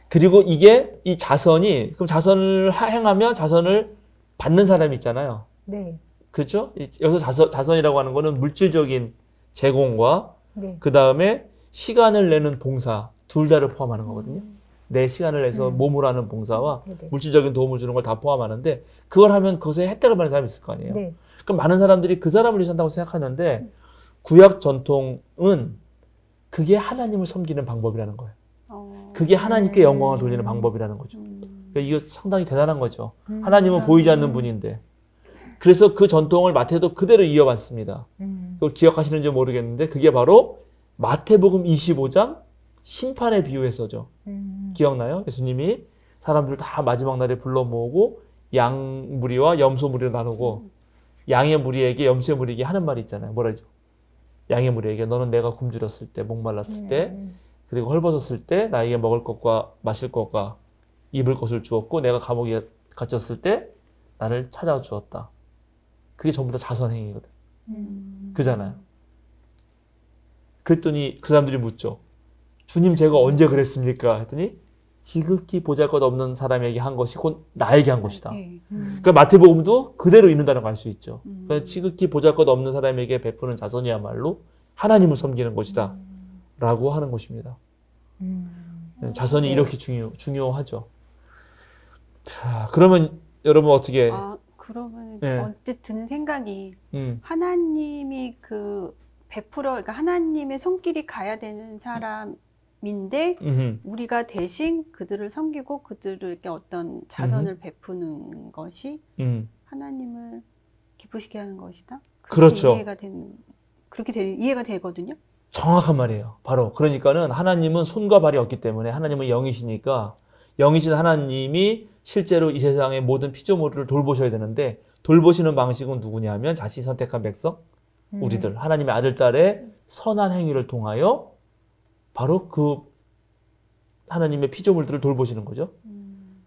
그리고 이게 이 자선이, 그럼 자선을 행하면 자선을 받는 사람이 있잖아요. 네. 그렇죠? 여기서 자선이라고 하는 거는 물질적인 제공과 네. 그 다음에 시간을 내는 봉사, 둘 다를 포함하는 거거든요. 내 시간을 내서 몸으로 하는 봉사와 네네. 물질적인 도움을 주는 걸 다 포함하는데, 그걸 하면 그것에 혜택을 받는 사람이 있을 거 아니에요. 네. 그럼 많은 사람들이 그 사람을 위해서 한다고 생각하는데, 구약 전통은 그게 하나님을 섬기는 방법이라는 거예요. 그게 하나님께 영광을 돌리는 방법이라는 거죠. 그러니까 이거 상당히 대단한 거죠. 하나님은 보이지 않는 분인데. 그래서 그 전통을 마태도 그대로 이어받습니다. 그걸 기억하시는지 모르겠는데, 그게 바로 마태복음 25장 심판의 비유에서죠. 기억나요? 예수님이 사람들을 다 마지막 날에 불러 모으고 양 무리와 염소 무리로 나누고, 양의 무리에게 염소의 무리에게 하는 말이 있잖아요. 뭐라 하죠? 양의 무리에게 너는 내가 굶주렸을 때, 목말랐을 때, 그리고 헐벗었을 때 나에게 먹을 것과 마실 것과 입을 것을 주었고, 내가 감옥에 갇혔을 때 나를 찾아주었다. 그게 전부 다 자선행위거든. 그잖아요. 그랬더니 그 사람들이 묻죠. 주님, 제가 언제 그랬습니까? 했더니 지극히 보잘것없는 사람에게 한 것이 곧 나에게 한 것이다. 그러니까 마태복음도 그대로 읽는다는 걸 알 수 있죠. 그러니까 지극히 보잘것없는 사람에게 베푸는 자선이야말로 하나님을 섬기는 것이다 라고 하는 것입니다. 자선이 이렇게 중요하죠. 자, 그러면 여러분 어떻게? 그러면 네. 언뜻 드는 생각이, 하나님이 그러니까 하나님의 손길이 가야 되는 사람인데 우리가 대신 그들을 섬기고 그들에게 어떤 자선을 베푸는 것이 하나님을 기쁘시게 하는 것이다. 그렇죠. 이해가 되거든요. 정확한 말이에요. 바로 그러니까는 하나님은 손과 발이 없기 때문에, 하나님은 영이시니까, 영이신 하나님이 실제로 이 세상의 모든 피조물을 돌보셔야 되는데, 돌보시는 방식은 누구냐면 자신이 선택한 백성, 우리들, 하나님의 아들, 딸의 선한 행위를 통하여 바로 그 하나님의 피조물들을 돌보시는 거죠.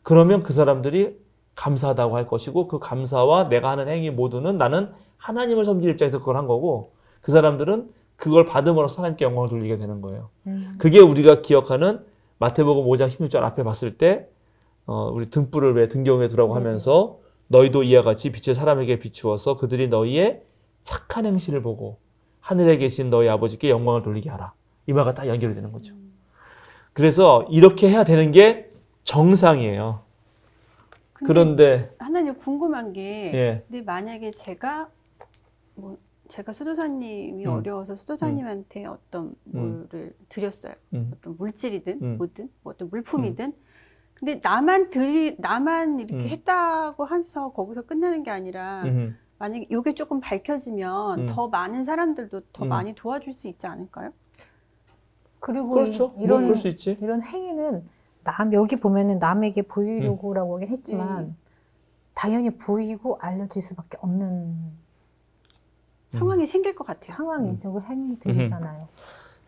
그러면 그 사람들이 감사하다고 할 것이고, 그 감사와 내가 하는 행위 모두는 나는 하나님을 섬기는 입장에서 그걸 한 거고, 그 사람들은 그걸 받음으로써 하나님께 영광을 돌리게 되는 거예요. 그게 우리가 기억하는 마태복음 5장 16절 앞에 봤을 때 우리 등불을 왜 등경에 두라고 하면서 너희도 이와 같이 빛을 사람에게 비추어서 그들이 너희의 착한 행실을 보고 하늘에 계신 너희 아버지께 영광을 돌리게 하라. 이 말과 딱 연결이 되는 거죠. 그래서 이렇게 해야 되는 게 정상이에요. 그런데 하나님 궁금한 게, 예. 근데 만약에 제가 수도사님이 어려워서 수도사님한테 어떤 뭐를 드렸어요. 어떤 물질이든 뭐든 어떤 물품이든. 근데 나만 이렇게 했다고 하면서 거기서 끝나는 게 아니라 만약에 이게 조금 밝혀지면 더 많은 사람들도 더 많이 도와줄 수 있지 않을까요? 그리고 그렇죠. 그럴 수 있지. 이런 행위는 여기 보면은 남에게 보이려고라고 하긴 했지만 당연히 보이고 알려질 수밖에 없는 상황이 생길 것 같아요. 상황이죠. 그 행위들이잖아요.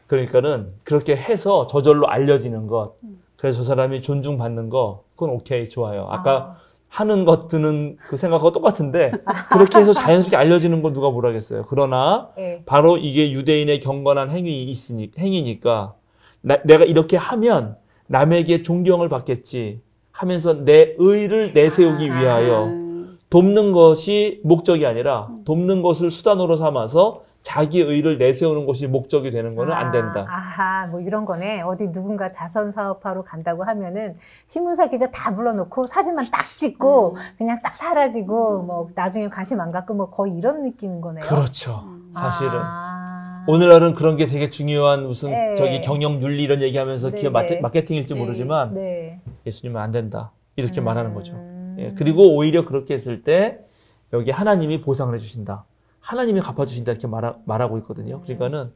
그러니까는 그렇게 해서 저절로 알려지는 것, 그래서 저 사람이 존중받는 거, 그건 오케이, 좋아요. 아까 하는 것들은 그 생각하고 똑같은데 그렇게 해서 자연스럽게 알려지는 건 누가 뭐라겠어요. 그러나 네. 바로 이게 유대인의 경건한 행위니까 내가 이렇게 하면 남에게 존경을 받겠지 하면서 내 의를 내세우기 위하여 돕는 것이 목적이 아니라 돕는 것을 수단으로 삼아서 자기 의를 내세우는 것이 목적이 되는 거는 안 된다. 아하, 뭐 이런 거네. 어디 누군가 자선 사업하러 간다고 하면은 신문사 기자 다 불러놓고 사진만 딱 찍고 그냥 싹 사라지고 뭐 나중에 관심 안 갖고 뭐 거의 이런 느낌인 거네요. 그렇죠. 사실은. 아. 오늘날은 그런 게 되게 중요한 무슨 네. 저기 경영 윤리 이런 얘기하면서 네, 기업 네. 마케팅일지 네. 모르지만 네. 예수님은 안 된다. 이렇게 말하는 거죠. 음. 예, 그리고 오히려 그렇게 했을 때 여기 하나님이 보상을 해주신다. 하나님이 갚아주신다 이렇게 말하고 있거든요. 그러니까는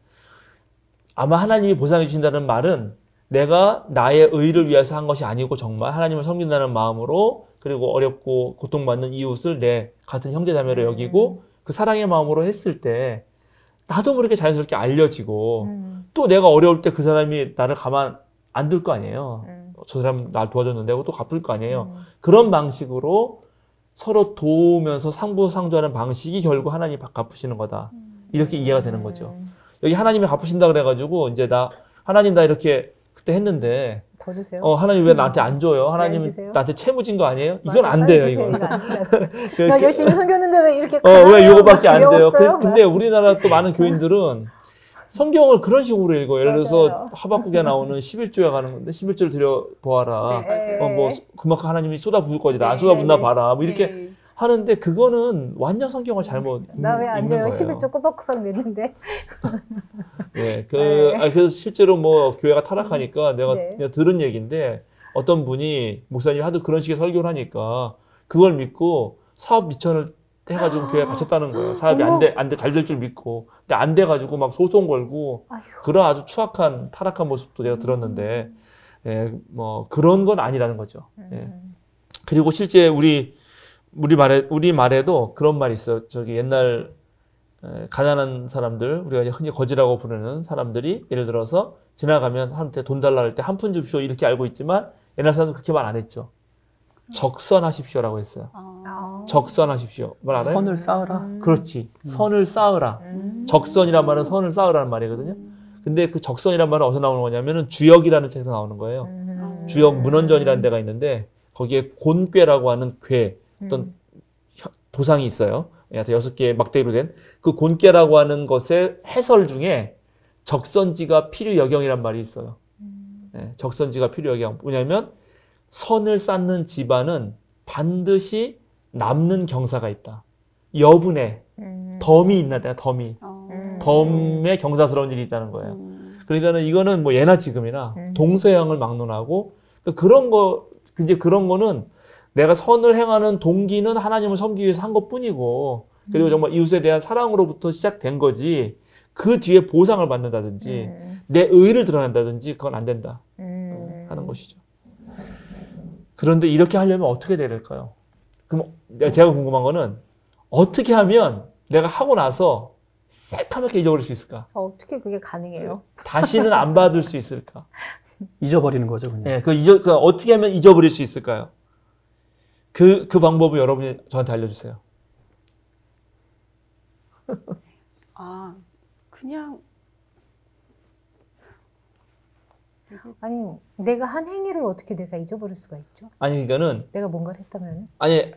아마 하나님이 보상해 주신다는 말은 내가 나의 의를 위해서 한 것이 아니고 정말 하나님을 섬긴다는 마음으로 그리고 어렵고 고통받는 이웃을 내 같은 형제자매로 여기고 그 사랑의 마음으로 했을 때 나도 모르게 자연스럽게 알려지고 또 내가 어려울 때 그 사람이 나를 가만 안 둘 거 아니에요. 저 사람 날 도와줬는데 또 갚을 거 아니에요. 그런 방식으로 서로 도우면서 상부상조하는 방식이 결국 하나님이 갚으시는 거다. 이렇게 이해가 되는 거죠. 여기 하나님이 갚으신다 그래가지고 이제 하나님 나 이렇게 그때 했는데 더 주세요. 하나님 왜 나한테 안 줘요? 하나님은 주세요. 나한테 채무진 거 아니에요? 이건 맞아, 안 돼요, 주세요. 이건. 이거 안 돼요. 나 열심히 섬겼는데 왜 이렇게 왜 이거밖에 안 돼요? 어려웠어요? 근데 우리나라 또 많은 교인들은 성경을 그런 식으로 읽어요. 예를 들어서 맞아요. 하박국에 나오는 11조에 가는 건데 11조를 드려보아라. 네, 맞아요. 뭐 그만큼 하나님이 쏟아부을 거지다. 안 네, 쏟아붓나 네, 봐라. 뭐 이렇게 네. 하는데 그거는 완전 성경을 잘못 나 왜 안 읽는 줘요? 거예요. 11조 꼬박꼬박 냈는데. 네, 네. 그래서 실제로 뭐 교회가 타락하니까 내가 네. 그냥 들은 얘기인데 어떤 분이 목사님이 하도 그런 식의 설교를 하니까 그걸 믿고 사업 미천을 해가지고 교회에 갇혔다는 거예요. 사업이 어머. 안 돼, 잘 될 줄 믿고. 근데 안 돼가지고 막 소송 걸고 아휴. 그런 아주 추악한 타락한 모습도 내가 들었는데, 예, 뭐 그런 건 아니라는 거죠. 예. 그리고 실제 우리 말에도 그런 말이 있어요. 저기 옛날 가난한 사람들, 우리가 이제 흔히 거지라고 부르는 사람들이 예를 들어서 지나가면 사람한테 돈 달라 할 때 한 푼 줍시오 이렇게 알고 있지만 옛날 사람들 그렇게 말 안 했죠. 적선하십시오라고 했어요. 적선하십시오. 말 알아요? 선을 쌓으라. 그렇지. 선을 쌓으라. 적선이란 말은 선을 쌓으라는 말이거든요. 근데 그 적선이란 말은 어디서 나오는 거냐면은 주역이라는 책에서 나오는 거예요. 주역 문헌전이라는 데가 있는데 거기에 곤꾀라고 하는 궤 어떤 도상이 있어요. 6개의 막대기로 된 그 곤꾀라고 하는 것의 해설 중에 적선지가 필요여경이란 말이 있어요. 네, 적선지가 필요여경. 뭐냐면 선을 쌓는 집안은 반드시 남는 경사가 있다. 여분의 덤이 있나 봐요. 덤에 경사스러운 일이 있다는 거예요. 그러니까는 이거는 뭐 예나 지금이나 동서양을 막론하고 그런 거 이제 그런 거는 내가 선을 행하는 동기는 하나님을 섬기기 위해서 한 것뿐이고 그리고 정말 이웃에 대한 사랑으로부터 시작된 거지 그 뒤에 보상을 받는다든지 내 의를 드러낸다든지 그건 안 된다 하는 것이죠. 그런데 이렇게 하려면 어떻게 돼야 될까요? 그럼 제가 궁금한 거는 어떻게 하면 내가 하고 나서 새카맣게 잊어버릴 수 있을까? 어떻게 그게 가능해요? 다시는 안 받을 수 있을까? 잊어버리는 거죠, 그냥. 네, 그 어떻게 하면 잊어버릴 수 있을까요? 그 방법을 여러분이 저한테 알려주세요. 그냥 아니, 내가 한 행위를 어떻게 내가 잊어버릴 수가 있죠? 아니 그러니까는 내가 뭔가를 했다면? 아니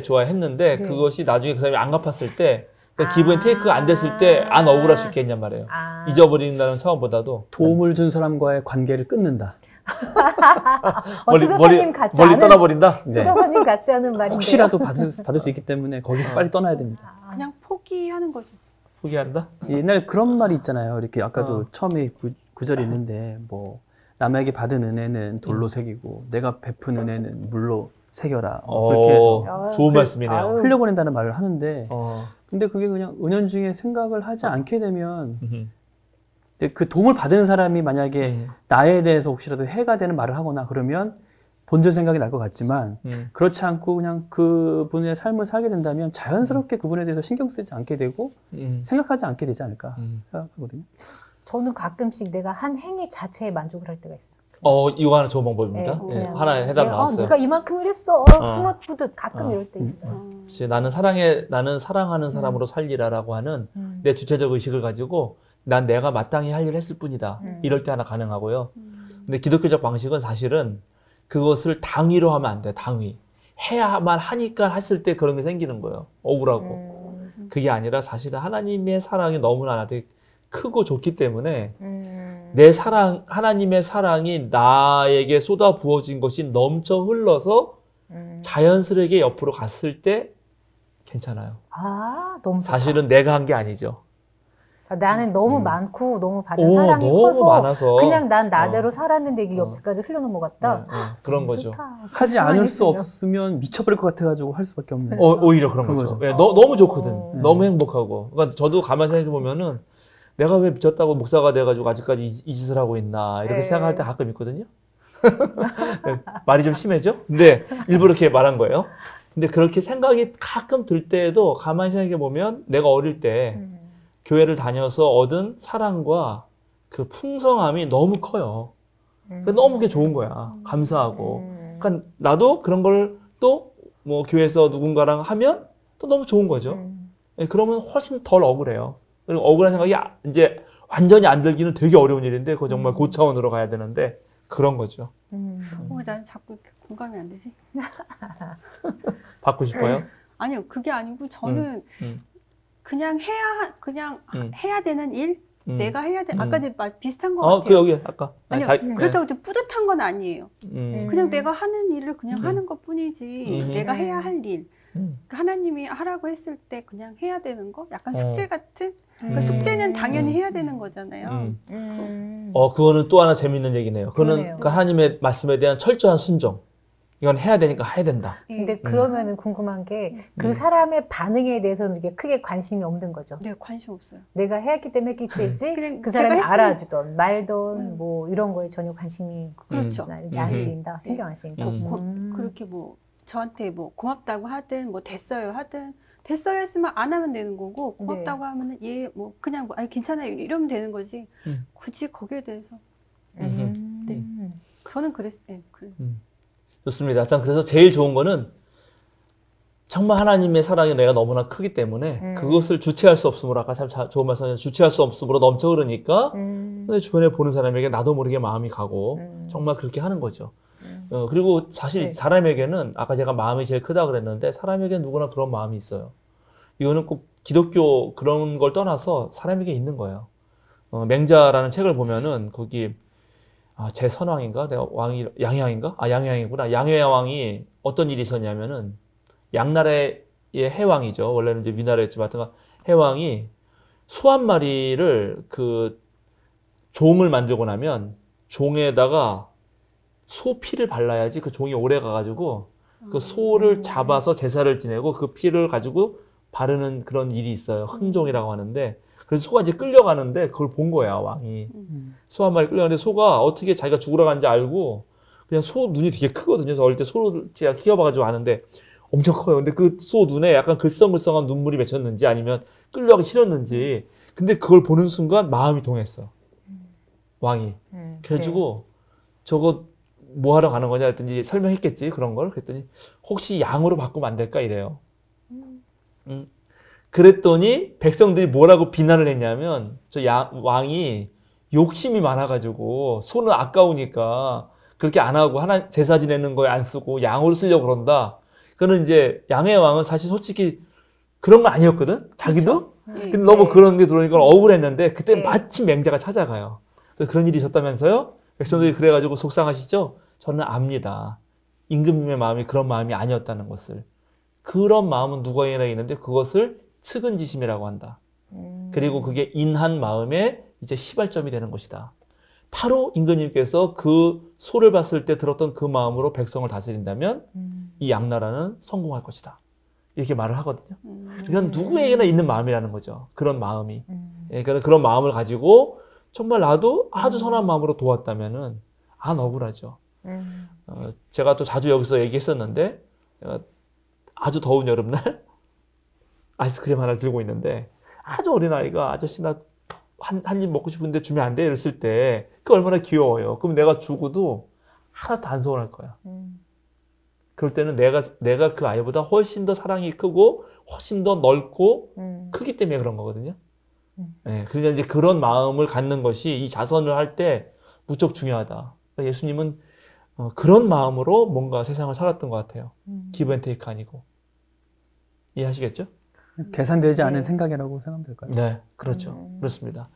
좋아했는데 네. 그것이 나중에 그 사람이 안 갚았을 때 그 기부인 테이크가 안 됐을 때 안 억울할 수 있겠냔 말이에요. 잊어버린다는 차원보다도 도움을 준 사람과의 관계를 끊는다. 수도사님 같지 멀리 않은 떠나버린다? 네. 수도사님 같지 않은 말인데 혹시라도 받을 수 있기 때문에 거기서 빨리 떠나야 됩니다. 그냥 포기하는 거죠. 포기한다? 옛날 그런 말이 있잖아요. 이렇게 아까도 처음에 구절이 있는데 뭐 남에게 받은 은혜는 돌로 새기고 내가 베푼 은혜는 물로 새겨라. 그렇게 해서 좋은 말씀이네요. 흘려보낸다는 말을 하는데 근데 그게 그냥 은연중에 생각을 하지 않게 되면 근데 그 도움을 받은 사람이 만약에 나에 대해서 혹시라도 해가 되는 말을 하거나 그러면 본전 생각이 날 것 같지만 그렇지 않고 그냥 그분의 삶을 살게 된다면 자연스럽게 그분에 대해서 신경 쓰지 않게 되고 생각하지 않게 되지 않을까 생각하거든요. 저는 가끔씩 내가 한 행위 자체에 만족을 할 때가 있어요. 이거 하나 좋은 방법입니다. 네, 하나의 해답 나왔어요. 내가 이만큼을 했어. 흐뭇뿌듯 가끔 이럴 때 있어요. 그치, 나는 사랑하는 사람으로 살리라라고 하는 내 주체적 의식을 가지고 난 내가 마땅히 할 일을 했을 뿐이다. 이럴 때 하나 가능하고요. 근데 기독교적 방식은 사실은 그것을 당위로 하면 안 돼. 당위. 해야만 하니까 했을 때 그런 게 생기는 거예요. 억울하고. 그게 아니라 사실은 하나님의 사랑이 너무나 나한테 크고 좋기 때문에 내 사랑, 하나님의 사랑이 나에게 쏟아 부어진 것이 넘쳐 흘러서 자연스럽게 옆으로 갔을 때 괜찮아요. 아, 너무 좋다. 사실은 내가 한 게 아니죠. 나는 너무 많고 너무 받은 오, 사랑이 너무 커서 많아서. 그냥 난 나대로 살았는데 이게 옆에까지 흘러넘어갔다. 그런 너무 거죠. 좋다. 하지 않을 수 있으면. 없으면 미쳐버릴 것 같아가지고 할 수밖에 없네. 오히려 그런 그런 거죠. 거죠. 예, 너무 좋거든. 네. 너무 행복하고. 그러니까 저도 가만히 생각해 보면은 내가 왜 미쳤다고 목사가 돼가지고 아직까지 이 짓을 하고 있나 이렇게 네. 생각할 때 가끔 있거든요. 말이 좀 심해죠? 근데 일부러 이렇게 말한 거예요. 근데 그렇게 생각이 가끔 들 때에도 가만히 생각해 보면 내가 어릴 때 교회를 다녀서 얻은 사랑과 그 풍성함이 너무 커요. 너무 그게 좋은 거야. 감사하고. 그러니까 나도 그런 걸 또 뭐 교회에서 누군가랑 하면 또 너무 좋은 거죠. 예, 그러면 훨씬 덜 억울해요. 그리고 억울한 생각이 이제 완전히 안 들기는 되게 어려운 일인데 그거 정말 고차원으로 가야 되는데 그런 거죠. 난 자꾸 이렇게 공감이 안 되지. 받고 싶어요? 아니요, 그게 아니고 저는 그냥 해야 되는 일, 내가 해야 돼. 아까 비슷한 것 같아요. 그 여기 아까. 아니요, 그렇다고 또 뿌듯한 건 아니에요. 네. 그냥 내가 하는 일을 그냥 하는 것 뿐이지. 내가 해야 할 일. 하나님이 하라고 했을 때 그냥 해야 되는 거? 약간 숙제 같은? 그러니까 숙제는 당연히 해야 되는 거잖아요. 그거는 또 하나 재밌는 얘기네요. 그거는 그러네요. 그러니까 하나님의 말씀에 대한 철저한 순종. 이건 해야 되니까 해야 된다. 근데 그러면은 궁금한 게 그 사람의 반응에 대해서는 이게 크게 관심이 없는 거죠. 네, 관심 없어요. 내가 했기 때문에 했겠지. 그냥 그 사람이 제가 알아주던 말던 뭐 이런 거에 전혀 관심이 그렇죠. 이렇게 안 쓰인다. 신경 안 쓰인다. 그렇게 뭐 저한테 뭐 고맙다고 하든 뭐 됐어요 하든 됐어요 했으면 안 하면 되는 거고 고맙다고 하면은 얘 뭐 그냥 뭐 아니 괜찮아요 이러면 되는 거지. 굳이 거기에 대해서 네. 저는 그랬을 때 그래. 좋습니다. 일단 그래서 제일 좋은 거는 정말 하나님의 사랑이 내가 너무나 크기 때문에 그것을 주체할 수 없으므로 아까 참 좋은 말씀이었는데 주체할 수 없으므로 넘쳐 흐르니까 근데 주변에 보는 사람에게 나도 모르게 마음이 가고 정말 그렇게 하는 거죠. 그리고 사실 사람에게는 아까 제가 마음이 제일 크다 그랬는데 사람에게는 누구나 그런 마음이 있어요. 이거는 꼭 기독교 그런 걸 떠나서 사람에게 있는 거예요. 맹자라는 책을 보면은 거기 제 선왕인가? 내가 왕이, 양해왕인가? 양해왕이구나. 양해왕이 어떤 일이 있었냐면은, 양나라의 해왕이죠. 원래는 이제 위나라였지만, 해왕이 소 한 마리를 종을 만들고 나면, 종에다가 소 피를 발라야지 그 종이 오래 가가지고, 그 소를 잡아서 제사를 지내고 그 피를 가지고 바르는 그런 일이 있어요. 흥종이라고 하는데, 그래서 소가 이제 끌려가는데 그걸 본 거야, 왕이. 소 한 마리 끌려가는데 소가 어떻게 자기가 죽으러 가는지 알고 그냥 소 눈이 되게 크거든요. 그래서 어릴 때 소를 제가 키워봐가지고 아는데 엄청 커요. 근데 그 소 눈에 약간 글썽글썽한 눈물이 맺혔는지 아니면 끌려가기 싫었는지 근데 그걸 보는 순간 마음이 동했어. 왕이. 그래가지고 저거 뭐 하러 가는 거냐 했더니 설명했겠지, 그런 걸. 그랬더니 혹시 양으로 바꾸면 안 될까 이래요. 그랬더니 백성들이 뭐라고 비난을 했냐면 왕이 욕심이 많아가지고 소는 아까우니까 그렇게 안 하고 하나 제사 지내는 거에 안 쓰고 양으로 쓰려고 그런다. 그는 이제 양의 왕은 사실 솔직히 그런 건 아니었거든. 자기도. 근데 너무 그런 게 들어오니까 억울했는데 그때 마침 맹자가 찾아가요. 그래서 그런 일이 있었다면서요? 백성들이 그래가지고 속상하시죠? 저는 압니다. 임금님의 마음이 그런 마음이 아니었다는 것을. 그런 마음은 누구에게나 있는데 그것을 측은지심이라고 한다. 그리고 그게 인한 마음의 이제 시발점이 되는 것이다. 바로 임금님께서 그 소를 봤을 때 들었던 그 마음으로 백성을 다스린다면 이 양나라는 성공할 것이다. 이렇게 말을 하거든요. 그러니까 누구에게나 있는 마음이라는 거죠. 그런 마음이. 그러니까 그런 마음을 가지고 정말 나도 아주 선한 마음으로 도왔다면은 안 억울하죠. 제가 또 자주 여기서 얘기했었는데 아주 더운 여름날 아이스크림 하나 들고 있는데 아주 어린아이가 아저씨 나 한 입 먹고 싶은데 주면 안 돼? 이랬을 때 그 얼마나 귀여워요. 그럼 내가 주고도 하나도 안 서운할 거야. 그럴 때는 내가 그 아이보다 훨씬 더 사랑이 크고 훨씬 더 넓고 크기 때문에 그런 거거든요. 그러니까 이제 그런 마음을 갖는 것이 이 자선을 할 때 무척 중요하다. 그러니까 예수님은 그런 마음으로 뭔가 세상을 살았던 것 같아요. 기브 앤 테이크 아니고. 이해하시겠죠? 계산되지 네. 않은 생각이라고 생각하면 될까요? 네, 그렇죠. 그렇습니다.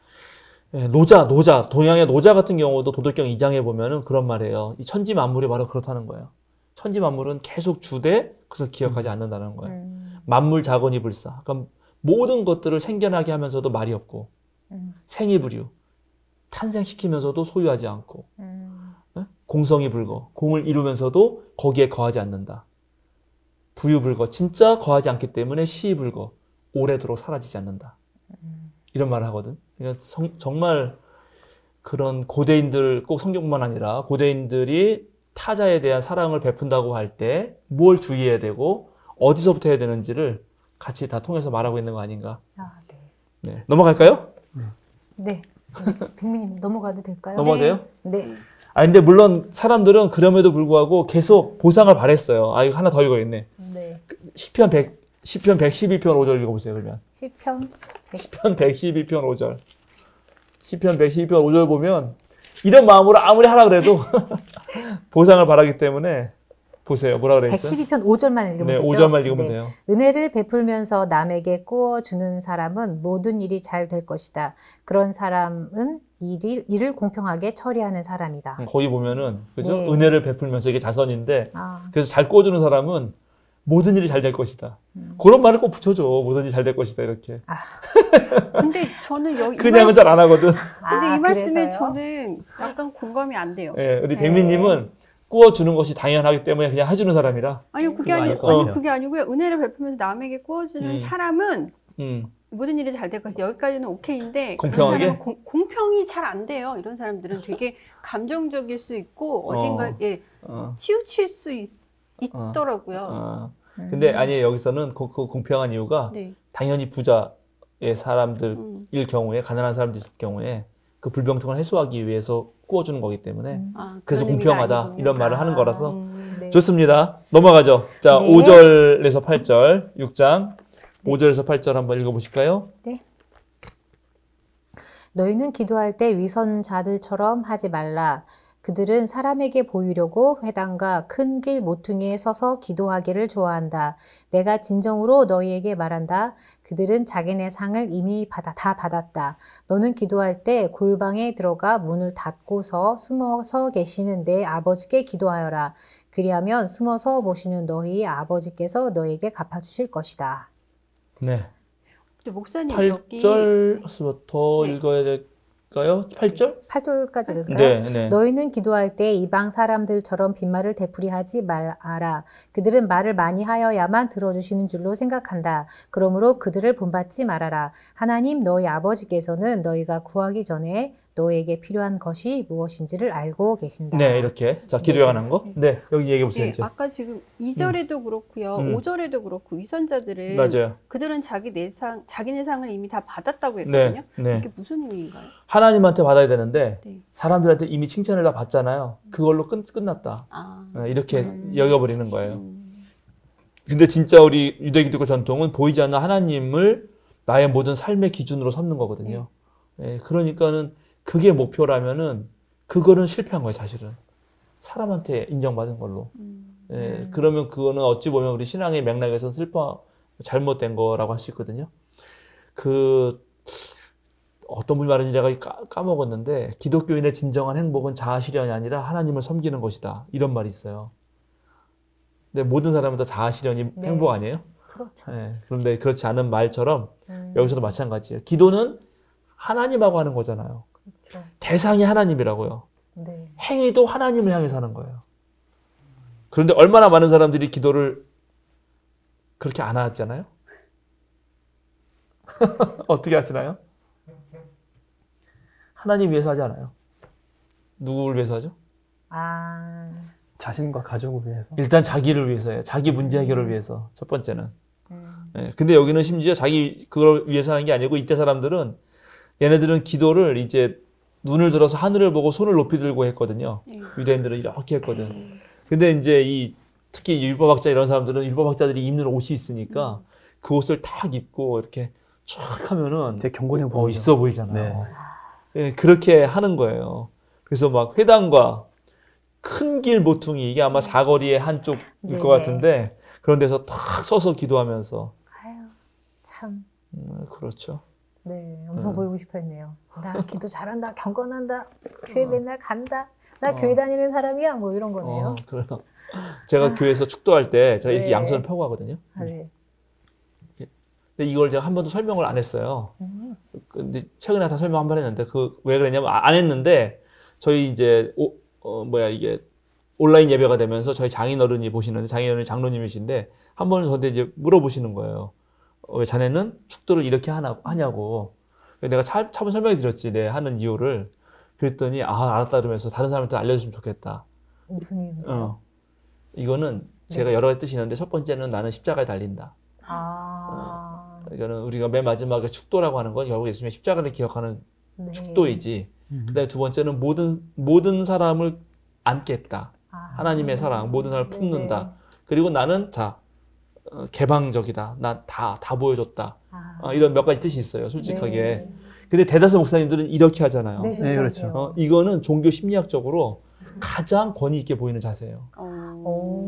예, 노자, 동양의 노자 같은 경우도 도덕경 2장에 보면은 그런 말이에요. 이 천지 만물이 바로 그렇다는 거예요. 천지 만물은 계속 주되 그것을 기억하지 않는다는 거예요. 만물 자건이 불사. 그러니까 모든 것들을 생겨나게 하면서도 말이 없고, 생이부류, 탄생시키면서도 소유하지 않고, 공성이 불거, 공을 이루면서도 거기에 거하지 않는다. 부유불거, 진짜 거하지 않기 때문에 시불거, 오래도록 사라지지 않는다. 이런 말을 하거든. 그러니까 정말 그런 고대인들, 꼭 성경뿐만 아니라 고대인들이 타자에 대한 사랑을 베푼다고 할 때 뭘 주의해야 되고 어디서부터 해야 되는지를 같이 다 통해서 말하고 있는 거 아닌가. 아, 네. 네. 넘어갈까요? 네. 빅민님 넘어가도 될까요? 넘어가도 돼요? 네. 아, 근데 물론 사람들은 그럼에도 불구하고 계속 보상을 바랬어요. 아, 이거 하나 더 읽어야겠네. 네. 시편 112편 5절 읽어보세요, 그러면. 시편 시편 112편 5절. 시편 112편 5절 보면 이런 마음으로 아무리 하라 그래도 보상을 바라기 때문에 보세요. 뭐라 그랬어요? 112편 5절만 읽으면 네, 되죠? 5절만 읽으면 네. 돼요. 은혜를 베풀면서 남에게 꾸어주는 사람은 모든 일이 잘 될 것이다. 그런 사람은 일을 공평하게 처리하는 사람이다. 거기 보면은 그죠? 네. 은혜를 베풀면서 이게 자선인데 아, 그래서 잘 꾸어주는 사람은 모든 일이 잘 될 것이다. 그런 말을 꼭 붙여줘. 모든 일이 잘 될 것이다 이렇게. 근데 저는 여기 그냥은 잘 안 하거든. 근데 이 말씀에 그래서요? 저는 약간 공감이 안 돼요. 예, 우리 네. 백미님은 꾸어주는 것이 당연하기 때문에 그냥 해주는 사람이라. 아니요, 그게 그건 아니, 아닐 것 같아요. 그게 아니고요. 은혜를 베풀면서 남에게 꾸어주는 사람은 모든 일이 잘 될 것이 여기까지는 오케이인데 공평하게? 그런 사람은 공평이 잘 안 돼요. 이런 사람들은 되게 감정적일 수 있고 어딘가에 치우칠 수 있더라고요. 근데 아니 여기서는 그 공평한 이유가 네. 당연히 부자의 사람들일 경우에 가난한 사람들일 경우에 그 불평등을 해소하기 위해서 꾸어주는 거기 때문에 그래서 그런 의미가 공평하다 아니군요. 이런 말을 하는 거라서 네. 좋습니다. 넘어가죠. 자, 네. 5절에서 8절 6장 네. 5절에서 8절 한번 읽어보실까요? 네. 너희는 기도할 때 위선자들처럼 하지 말라. 그들은 사람에게 보이려고 회당과 큰 길 모퉁이에 서서 기도하기를 좋아한다. 내가 진정으로 너희에게 말한다. 그들은 자기네 상을 이미 다 받았다. 너는 기도할 때 골방에 들어가 문을 닫고서 숨어서 계시는 내 아버지께 기도하여라. 그리하면 숨어서 보시는 너희 아버지께서 너희에게 갚아주실 것이다. 네. 근데 목사님 여기 8절부터 네. 읽어야 될까요? 8절? 8절까지 읽을까요? 네, 네. 너희는 기도할 때 이방 사람들처럼 빈말을 되풀이하지 말아라. 그들은 말을 많이 하여야만 들어주시는 줄로 생각한다. 그러므로 그들을 본받지 말아라. 하나님 너희 아버지께서는 너희가 구하기 전에 너에게 필요한 것이 무엇인지를 알고 계신다. 네, 이렇게. 자, 기도에 관한 거. 네, 여기 얘기해 보세요, 예, 이제. 아까 지금 2절에도 그렇고요. 5절에도 그렇고 위선자들은 맞아요. 그들은 자기네 상을 이미 다 받았다고 했거든요. 네, 네. 이게 무슨 의미인가요? 하나님한테 받아야 되는데 네. 사람들한테 이미 칭찬을 다 받잖아요. 그걸로 끝났다. 이렇게 여겨버리는 거예요. 근데 진짜 우리 유대기독교 전통은 보이지 않는 하나님을 나의 모든 삶의 기준으로 삼는 거거든요. 예, 그러니까는 그게 목표라면은 그거는 실패한 거예요, 사실은. 사람한테 인정받은 걸로. 예, 그러면 그거는 어찌 보면 우리 신앙의 맥락에서는 잘못된 거라고 할 수 있거든요. 어떤 분이 말했는지 내가 까먹었는데, 기독교인의 진정한 행복은 자아 실현이 아니라 하나님을 섬기는 것이다. 이런 말이 있어요. 근데 모든 사람은 다 자아 실현이 네. 행복 아니에요? 그렇죠. 예, 그런데 그렇지 않은 말처럼 여기서도 마찬가지예요. 기도는 하나님하고 하는 거잖아요. 그렇죠. 대상이 하나님이라고요. 네. 행위도 하나님을 향해서 하는 거예요. 그런데 얼마나 많은 사람들이 기도를 그렇게 안 하잖아요? 어떻게 하시나요? 하나님 위해서 하지 않아요. 누구를 위해서 하죠? 자신과 가족을 위해서. 일단 자기를 위해서예요. 자기 문제 해결을 위해서. 첫 번째는. 예, 근데 여기는 심지어 그걸 위해서 하는 게 아니고 이때 사람들은 얘네들은 기도를 이제 눈을 들어서 하늘을 보고 손을 높이 들고 했거든요. 유대인들은 이렇게 했거든. 근데 이제 특히 율법학자 이런 사람들은 율법학자들이 입는 옷이 있으니까 그 옷을 탁 입고 이렇게 쫙 하면은 되게 경건해 보이죠. 있어 보이잖아요. 네. 예, 그렇게 하는 거예요. 그래서 막 회당과 큰 길 모퉁이, 이게 아마 사거리의 한쪽일 것 네네. 같은데 그런 데서 탁 서서 기도하면서 아유, 참. 참. 그렇죠. 네, 엄청 보이고 싶어 했네요. 나 기도 잘한다, 경건한다, 교회 맨날 간다, 나 교회 다니는 사람이야, 뭐 이런 거네요. 그래요. 제가 교회에서 축도할 때 제가 이렇게 네. 양손을 펴고 하거든요. 네. 근데 이걸 제가 한 번도 설명을 안 했어요. 근데 최근에 다 설명 한 번 했는데 왜 그랬냐면 안 했는데 저희 이제 이게 온라인 예배가 되면서 저희 장인어른이 보시는데 장인어른이 장로님이신데 한 번은 저한테 이제 물어보시는 거예요. 왜 자네는 축도를 이렇게 하냐고. 내가 차분 설명해 드렸지, 내 하는 이유를. 그랬더니 알았다 그러면서 다른 사람한테 알려줬으면 좋겠다. 무슨 이유인가요? 이거는 제가 여러 가지 뜻이 있는데 첫 번째는 나는 십자가에 달린다. 이거는 우리가 맨 마지막에 축도라고 하는 건 결국 예수님의 십자가를 기억하는 네. 축도이지. 그다음에 두 번째는 모든 사람을 안겠다. 하나님의 사랑, 모든 사람을 품는다. 그리고 나는 개방적이다. 난 다 보여줬다. 이런 몇 가지 뜻이 있어요, 솔직하게. 네. 근데 대다수 목사님들은 이렇게 하잖아요. 네, 그렇죠. 이거는 종교 심리학적으로 가장 권위 있게 보이는 자세예요.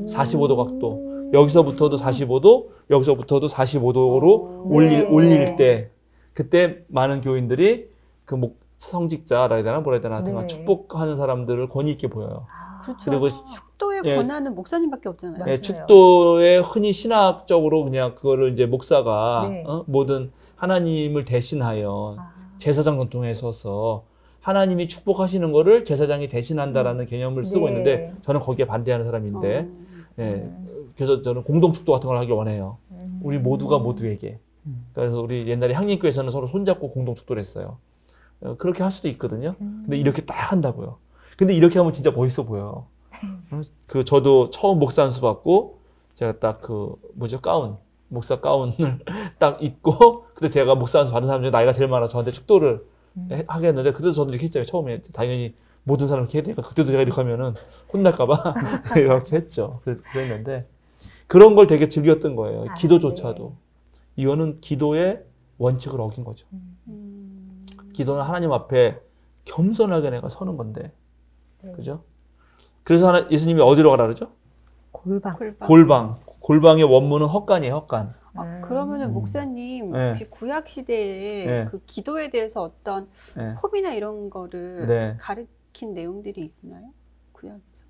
45도 각도. 여기서부터도 45도, 여기서부터도 45도로 올릴 때, 그때 많은 교인들이 그 성직자라 해야 되나 뭐라 해야 되나 하여튼 축복하는 사람들을 권위 있게 보여요. 그렇죠. 그리고 축도의 권한은 목사님밖에 없잖아요. 맞아요. 축도에 흔히 신학적으로 그냥 그거를 이제 목사가 네. 모든 하나님을 대신하여 제사장 전통에 서서 하나님이 축복하시는 거를 제사장이 대신한다라는 개념을 쓰고 있는데 저는 거기에 반대하는 사람인데 그래서 저는 공동축도 같은 걸 하길 원해요. 우리 모두가 모두에게. 그래서 우리 옛날에 향림교회에서는 서로 손잡고 공동축도를 했어요. 그렇게 할 수도 있거든요. 근데 이렇게 딱 한다고요. 근데 이렇게 하면 진짜 멋있어 보여요. 저도 처음 목사 안수 받고 제가 딱 목사 가운을 딱 입고 그때 제가 목사 안수 받은 사람 중에 나이가 제일 많아 저한테 축도를 하게 했는데 그때도 저는 이렇게 했잖아요. 처음에 당연히 모든 사람 이렇게 해야 되니까 그때도 제가 이렇게 하면은 혼날까봐 이렇게 했죠. 그랬는데 그런 걸 되게 즐겼던 거예요. 기도조차도. 이거는 기도의 원칙을 어긴 거죠. 기도는 하나님 앞에 겸손하게 내가 서는 건데. 그죠? 그래서 예수님이 어디로 가라 그러죠? 골방의 원문은 헛간이에요, 헛간. 그러면은 목사님 혹시 구약 시대에 그 기도에 대해서 어떤 법이나 이런 거를 가르친 내용들이 있나요? 구약에서?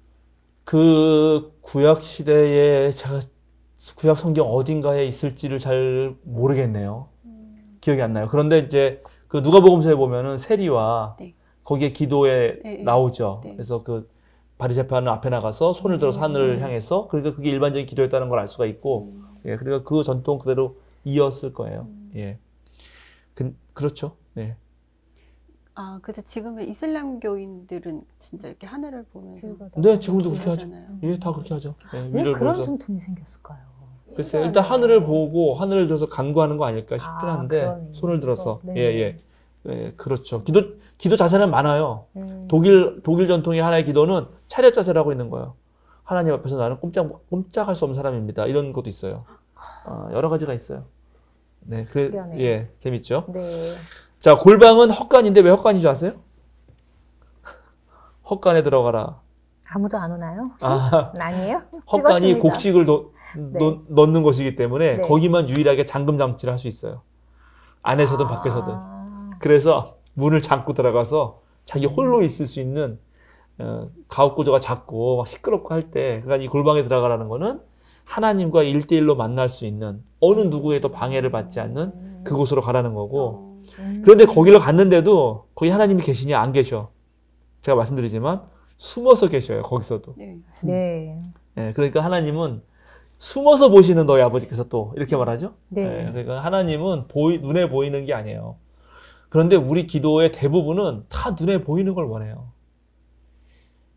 그 구약 시대에 제가 구약 성경 어딘가에 있을지를 잘 모르겠네요. 기억이 안 나요. 그런데 이제 그 누가복음서에 보면은 세리와 거기에 기도에 나오죠. 그래서 그 바리새파는 앞에 나가서 손을 들어서 하늘을 향해서 그러니까 그게 일반적인 기도였다는 걸 알 수가 있고 그러니까 그 전통 그대로 이었을 거예요. 그렇죠. 네. 그래서 지금의 이슬람교인들은 진짜 이렇게 하늘을 보면서 네, 지금도 그렇게 하죠. 다 그렇게 하죠. 왜 그런 전통이 생겼을까요? 글쎄요. 일단 하늘을 보고 하늘을 들어서 간구하는 거 아닐까 싶긴 한데 손을 들어서 그렇죠. 기도 자세는 많아요. 독일 전통의 하나의 기도는 차렷 자세를 하고 있는 거예요. 하나님 앞에서 나는 꼼짝할 수 없는 사람입니다. 이런 것도 있어요. 여러 가지가 있어요. 네, 재밌죠. 네. 자, 골방은 헛간인데 왜 헛간인 줄 아세요? 헛간에 들어가라. 아무도 안 오나요? 혹시? 아니에요? 헛간이 곡식을 넣는 것이기 때문에 거기만 유일하게 잠금 장치를 할 수 있어요. 안에서든 밖에서든. 그래서 문을 잠고 들어가서 자기 홀로 있을 수 있는 가옥구조가 작고 막 시끄럽고 할 때 그러니까 이 골방에 들어가라는 거는 하나님과 1대1로 만날 수 있는 어느 누구에도 방해를 받지 않는 그곳으로 가라는 거고 그런데 거기를 갔는데도 거기 하나님이 계시냐 안 계셔. 제가 말씀드리지만 숨어서 계셔요. 거기서도. 그러니까 하나님은 숨어서 보시는 너희 아버지께서 또 이렇게 말하죠. 그러니까 하나님은 눈에 보이는 게 아니에요. 그런데 우리 기도의 대부분은 다 눈에 보이는 걸 원해요.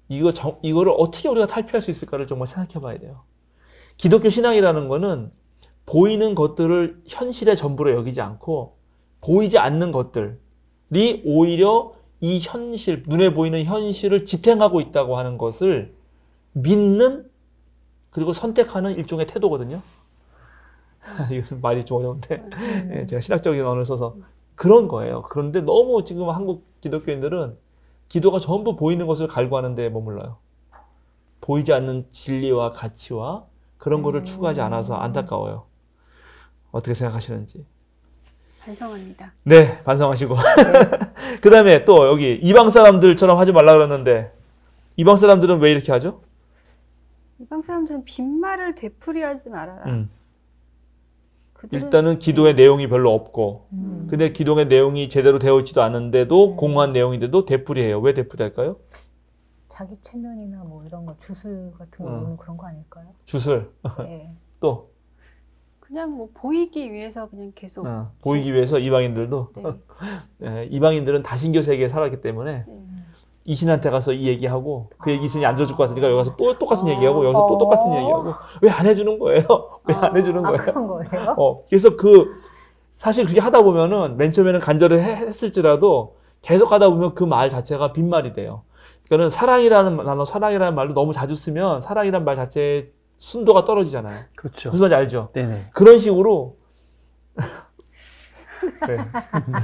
이거를 어떻게 우리가 탈피할 수 있을까를 정말 생각해 봐야 돼요. 기독교 신앙이라는 거는 보이는 것들을 현실의 전부로 여기지 않고 보이지 않는 것들이 오히려 이 현실, 눈에 보이는 현실을 지탱하고 있다고 하는 것을 믿는 그리고 선택하는 일종의 태도거든요. 이것은 말이 좀 어려운데 제가 신학적인 언어를 써서 그런 거예요. 그런데 너무 지금 한국 기독교인들은 기도가 전부 보이는 것을 갈구하는 데 머물러요. 보이지 않는 진리와 가치와 그런 거를 추구하지 않아서 안타까워요. 어떻게 생각하시는지. 반성합니다. 네, 반성하시고. 네. 그 다음에 또 여기 이방 사람들처럼 하지 말라 그러는데 이방 사람들은 왜 이렇게 하죠? 이방 사람들은 빈말을 되풀이하지 말아라. 그들은 일단은 기도의 내용이 별로 없고 근데 기도의 내용이 제대로 되어 있지도 않은데도 공허한 내용인데도 되풀이해요. 왜 되풀이할까요? 자기 체면이나 뭐 이런 거 주술 같은 거 보는 그런 거 아닐까요? 주술. 네. 또 그냥 뭐 보이기 위해서 그냥 계속 보이기 위해서 이방인들도 네. 네, 이방인들은 다신교 세계에 살았기 때문에 네. 이 신한테 가서 이 얘기하고 그 얘기 있으니 안 들어줄 것 같으니까 여기 가서 또 똑같은 얘기하고 여기서 또 똑같은 얘기하고 왜 안 해주는 거예요? 왜 안 해주는 거예요? 그런 거예요? 그래서 사실 그렇게 하다 보면은 맨 처음에는 간절히 했을지라도 계속 하다 보면 그 말 자체가 빈말이 돼요. 그러니까는 사랑이라는 말도 너무 자주 쓰면 사랑이라는 말 자체의 순도가 떨어지잖아요. 그렇죠. 무슨 말인지 알죠? 네네. 그런 식으로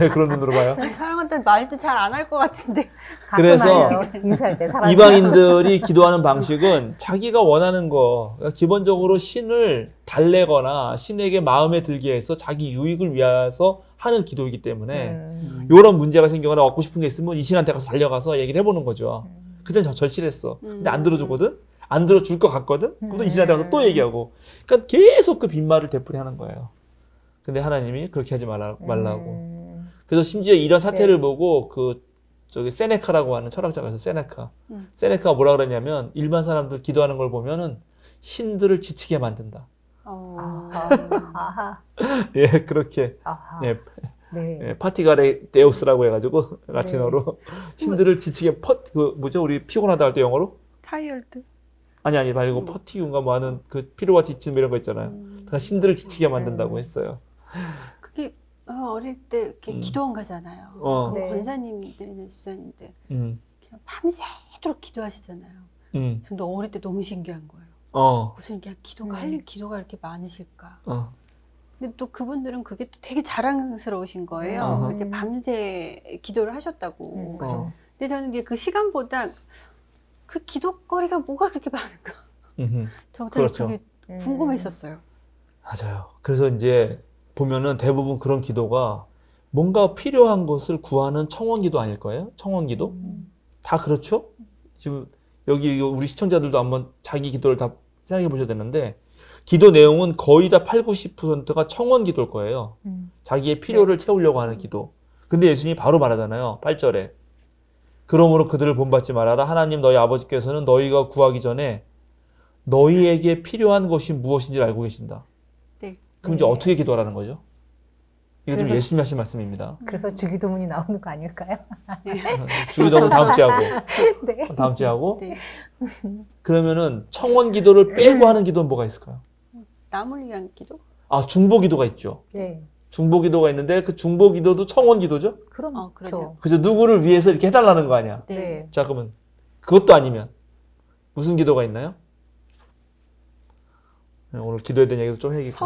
왜 그런 눈으로 봐요? 사랑한다는 말도 잘 안 할 것 같은데. 그래서 인사할 때 사람 이방인들이 기도하는 방식은 자기가 원하는 거, 그러니까 기본적으로 신을 달래거나 신에게 마음에 들게 해서 자기 유익을 위해서 하는 기도이기 때문에 이런 문제가 생기거나 얻고 싶은 게 있으면 이 신한테 가서 달려가서 얘기를 해보는 거죠. 그때는 절실했어. 근데 안 들어주거든? 안 들어줄 것 같거든? 그럼 이 신한테 가서 또 얘기하고. 그러니까 계속 그 빈말을 되풀이하는 거예요. 근데 하나님이 그렇게 하지 말라고. 그래서 심지어 이런 사태를 보고 세네카라고 하는 철학자가 있어요. 세네카가 뭐라 그러냐면 일반 사람들 기도하는 걸 보면은 신들을 지치게 만든다. 아하. 예, 그렇게. 아하. 예, 네. 예, 파티가레 데우스라고 해가지고 라틴어로 신들을 지치게 우리 피곤하다 할 때 영어로? 타이어드. 아니 말고 퍼티군가 뭐 하는 그 피로와 지침 이런 거 있잖아요. 그러니까 신들을 지치게 만든다고 했어요. 그게 어릴 때 이렇게 기도원 가잖아요. 네. 권사님들이나 집사님들 음. 그냥 밤새도록 기도하시잖아요. 저도 어릴 때 너무 신기한 거예요. 무슨 그냥 기도가 이렇게 많으실까. 근데 또 그분들은 그게 또 되게 자랑스러우신 거예요. 이렇게 밤새 기도를 하셨다고. 근데 저는 이제 그 시간보다 그 기도거리가 뭐가 그렇게 많은가. 저도 그렇죠. 그게 궁금했었어요. 맞아요. 그래서 이제 보면은 대부분 그런 기도가 뭔가 필요한 것을 구하는 청원기도 아닐 거예요. 청원기도. 다 그렇죠? 지금 여기 우리 시청자들도 한번 자기 기도를 다 생각해 보셔야 되는데 기도 내용은 거의 다 80~90%가 청원 기도일 거예요. 자기의 필요를 채우려고 하는 기도. 근데 예수님이 바로 말하잖아요. 8절에. 그러므로 그들을 본받지 말아라. 하나님 너희 아버지께서는 너희가 구하기 전에 너희에게 필요한 것이 무엇인지 알고 계신다. 네. 그럼 이제 어떻게 기도하라는 거죠? 이거 좀 예수님이 하신 말씀입니다. 그래서 주기도문이 나오는 거 아닐까요? 주기도문 다음 주에 하고. 네. 다음 주에 하고. 네. 그러면은 청원 기도를 빼고 하는 기도는 뭐가 있을까요? 남을 위한 기도? 중보 기도가 있죠. 네. 중보 기도가 있는데 그 중보 기도도 청원 기도죠? 그럼 그러네요. 그래서 누구를 위해서 이렇게 해달라는 거 아니야. 네. 자, 그러면 그것도 아니면 무슨 기도가 있나요? 오늘 기도에 대한 얘기도 좀 해야겠다.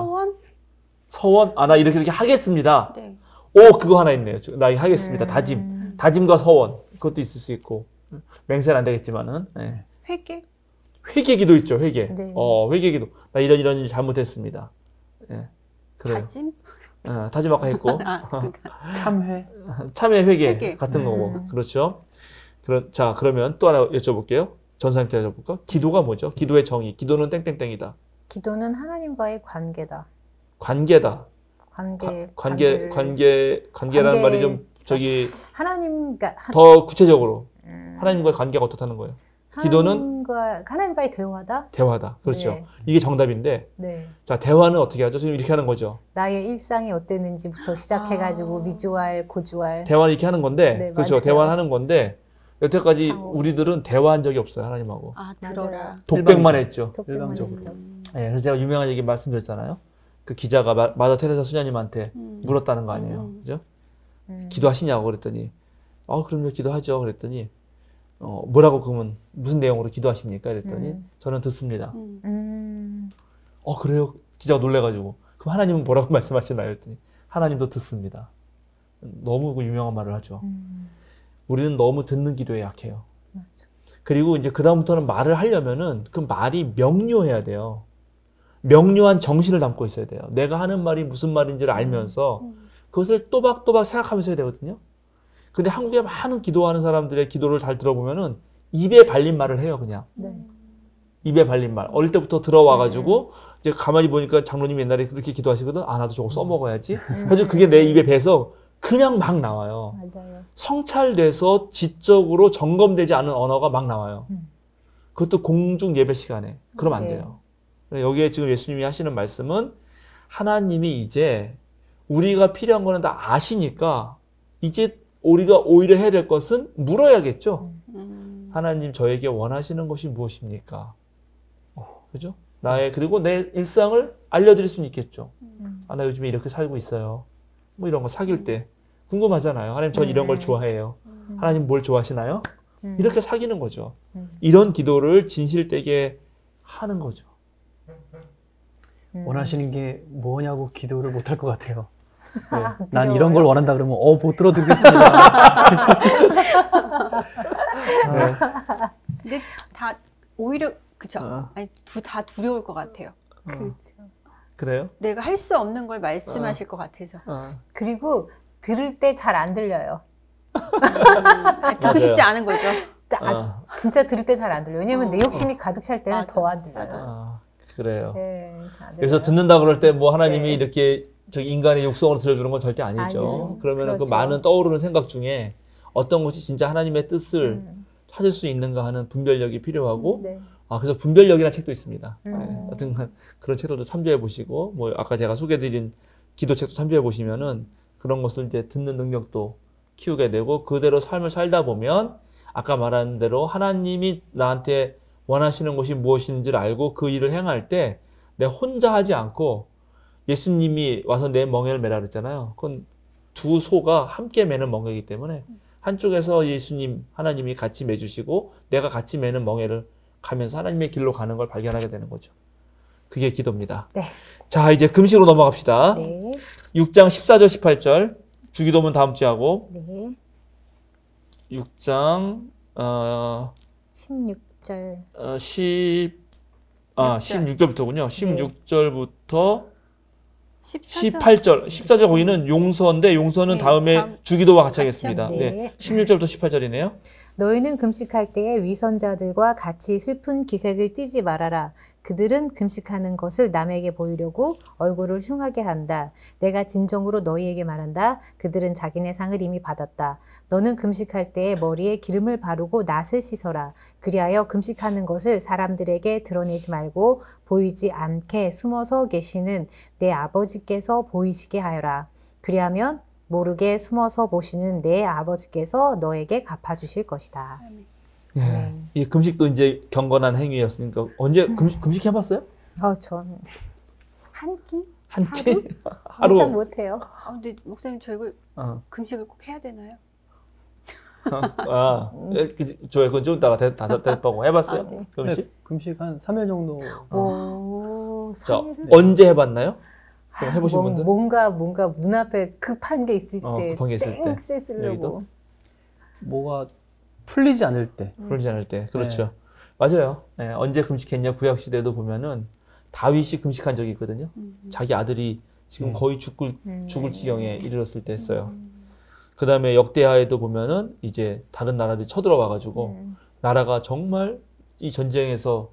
서원? 나 이렇게 하겠습니다. 네. 그거 하나 있네요. 나 이거 하겠습니다. 다짐과 서원. 그것도 있을 수 있고. 맹세는 안 되겠지만은. 네. 회개 기도 있죠, 회개. 네. 회개 기도. 나 이런 일 잘못했습니다. 네. 그래요. 다짐? 다짐 아까 했고. 참회 회개 같은 거고. 그렇죠. 자, 그러면 또 하나 여쭤볼게요. 전사님께 여쭤볼까? 기도가 뭐죠? 기도의 정의. 기도는 땡땡땡이다. 기도는 하나님과의 관계다. 관계다. 관계라는 말이 좀 하나님과 더 구체적으로 하나님과의 관계가 어떻다는 거예요? 기도는 하나님과의 대화다. 대화다. 그렇죠. 네. 이게 정답인데. 네. 자, 대화는 어떻게 하죠? 지금 이렇게 하는 거죠. 나의 일상이 어땠는지부터 시작해가지고 미주알, 고주알. 대화는 이렇게 하는 건데, 네, 그렇죠. 맞아요. 대화는 하는 건데 여태까지 우리들은 대화한 적이 없어요. 하나님하고. 들어라. 독백만 했죠. 일방적으로. 네, 그래서 제가 유명한 얘기 말씀드렸잖아요. 그 기자가 마더 테레사 수녀님한테 물었다는 거 아니에요. 그죠? 기도하시냐고 그랬더니 그럼요, 기도하죠. 그랬더니 뭐라고 그러면 무슨 내용으로 기도하십니까? 그랬더니 저는 듣습니다. 그래요? 기자가 놀래가지고 그럼 하나님은 뭐라고 말씀하시나요? 그랬더니 하나님도 듣습니다. 너무 유명한 말을 하죠. 우리는 너무 듣는 기도에 약해요. 맞아. 그리고 이제 그다음부터는 말을 하려면은 그 말이 명료해야 돼요. 명료한 정신을 담고 있어야 돼요. 내가 하는 말이 무슨 말인지를 알면서 그것을 또박또박 생각하면서 해야 되거든요. 근데 한국에 많은 기도하는 사람들의 기도를 잘 들어보면은 입에 발린 말을 해요, 그냥. 네. 입에 발린 말. 어릴 때부터 들어와가지고 이제 가만히 보니까 장로님 옛날에 그렇게 기도하시거든. 아, 나도 저거 써먹어야지. 그래서 그게 내 입에 배서 그냥 막 나와요. 맞아요. 성찰돼서 지적으로 점검되지 않은 언어가 막 나와요. 그것도 공중 예배 시간에. 그러면 안 네. 돼요. 여기에 지금 예수님이 하시는 말씀은 하나님이 이제 우리가 필요한 거는 다 아시니까 이제 우리가 오히려 해야 될 것은 물어야겠죠. 하나님 저에게 원하시는 것이 무엇입니까? 그죠? 그리고 내 일상을 알려드릴 수는 있겠죠. 아, 나 요즘에 이렇게 살고 있어요. 뭐 이런 거 사귈 때 궁금하잖아요. 하나님 전 이런 걸 좋아해요. 하나님 뭘 좋아하시나요? 이렇게 사귀는 거죠. 이런 기도를 진실되게 하는 거죠. 원하시는 게 뭐냐고 기도를 못 할 것 같아요. 네. 난 이런 걸 원한다 그러면 못 들어드리겠습니다. 네. 근데 다 오히려 그쵸? 아니 다 두려울 것 같아요. 그렇죠. 그래요? 내가 할 수 없는 걸 말씀하실 것 같아서. 그리고 들을 때 잘 안 들려요. 듣고 싶지 않은 거죠. 진짜 들을 때 잘 안 들려요. 왜냐면 내 욕심이 가득 찰 때는 맞아. 더 안 들려요. 그래요. 네, 잘안 들려요. 그래서 듣는다 그럴 때 뭐 하나님이 네. 이렇게 인간의 육성으로 들려주는 건 절대 아니죠. 아니에요. 그러면 그 그렇죠. 많은 떠오르는 생각 중에 어떤 것이 진짜 하나님의 뜻을 찾을 수 있는가 하는 분별력이 필요하고 네. 그래서 분별력이라는 책도 있습니다. 네. 하여튼 그런 책들도 참조해 보시고 뭐 아까 제가 소개해드린 기도책도 참조해 보시면은 그런 것을 이제 듣는 능력도 키우게 되고 그대로 삶을 살다 보면 아까 말한 대로 하나님이 나한테 원하시는 것이 무엇인지를 알고 그 일을 행할 때 내가 혼자 하지 않고 예수님이 와서 내 멍에를 매라 그랬잖아요. 그건 두 소가 함께 매는 멍에이기 때문에 한쪽에서 예수님, 하나님이 같이 매주시고 내가 같이 매는 멍에를 가면서 하나님의 길로 가는 걸 발견하게 되는 거죠. 그게 기도입니다. 네. 자, 이제 금식으로 넘어갑시다. 네. 6장 14절, 18절. 주기도문 다음 주에 하고 네. 6장 16절. 16절부터군요. 16절부터 14절. 14절 거기는 용서인데 용서는 네, 다음에 다음 주기도와 같이 같이 하겠습니다. 네. 네. 16절부터 18절이네요. 너희는 금식할 때에 위선자들과 같이 슬픈 기색을 띠지 말아라. 그들은 금식하는 것을 남에게 보이려고 얼굴을 흉하게 한다. 내가 진정으로 너희에게 말한다. 그들은 자기네 상을 이미 받았다. 너는 금식할 때에 머리에 기름을 바르고 낫을 씻어라. 그리하여 금식하는 것을 사람들에게 드러내지 말고 보이지 않게 숨어서 계시는 내 아버지께서 보이시게 하여라. 그리하면 모르게 숨어서 보시는 내 아버지께서 너에게 갚아주실 것이다. 예. 이 금식도 이제 경건한 행위였으니까 언제 금식 해봤어요? 전 한 끼? 한 끼? 하루? 하루? 못해요. 근데 목사님 저 이거 금식을 꼭 해야 되나요? 좋아요. 그건 좀 이따가 대답하고 해봤어요? 네. 금식? 네, 금식 한 3일 정도. 오, 자, 3일을? 언제 해봤나요? 그럼 해보신 분들? 뭔가 눈앞에 급한 게 있을 때, 급한 게 있을 때. 땡 쓰려고. 뭐가 풀리지 않을 때. 그러지 않을 때. 그렇죠. 맞아요. 네, 언제 금식했냐? 구약시대도 보면은 다윗이 금식한 적이 있거든요. 자기 아들이 지금 거의 죽을 지경에 이르렀을 때 했어요. 그 다음에 역대하에도 보면은 이제 다른 나라들이 쳐들어와가지고 나라가 정말 이 전쟁에서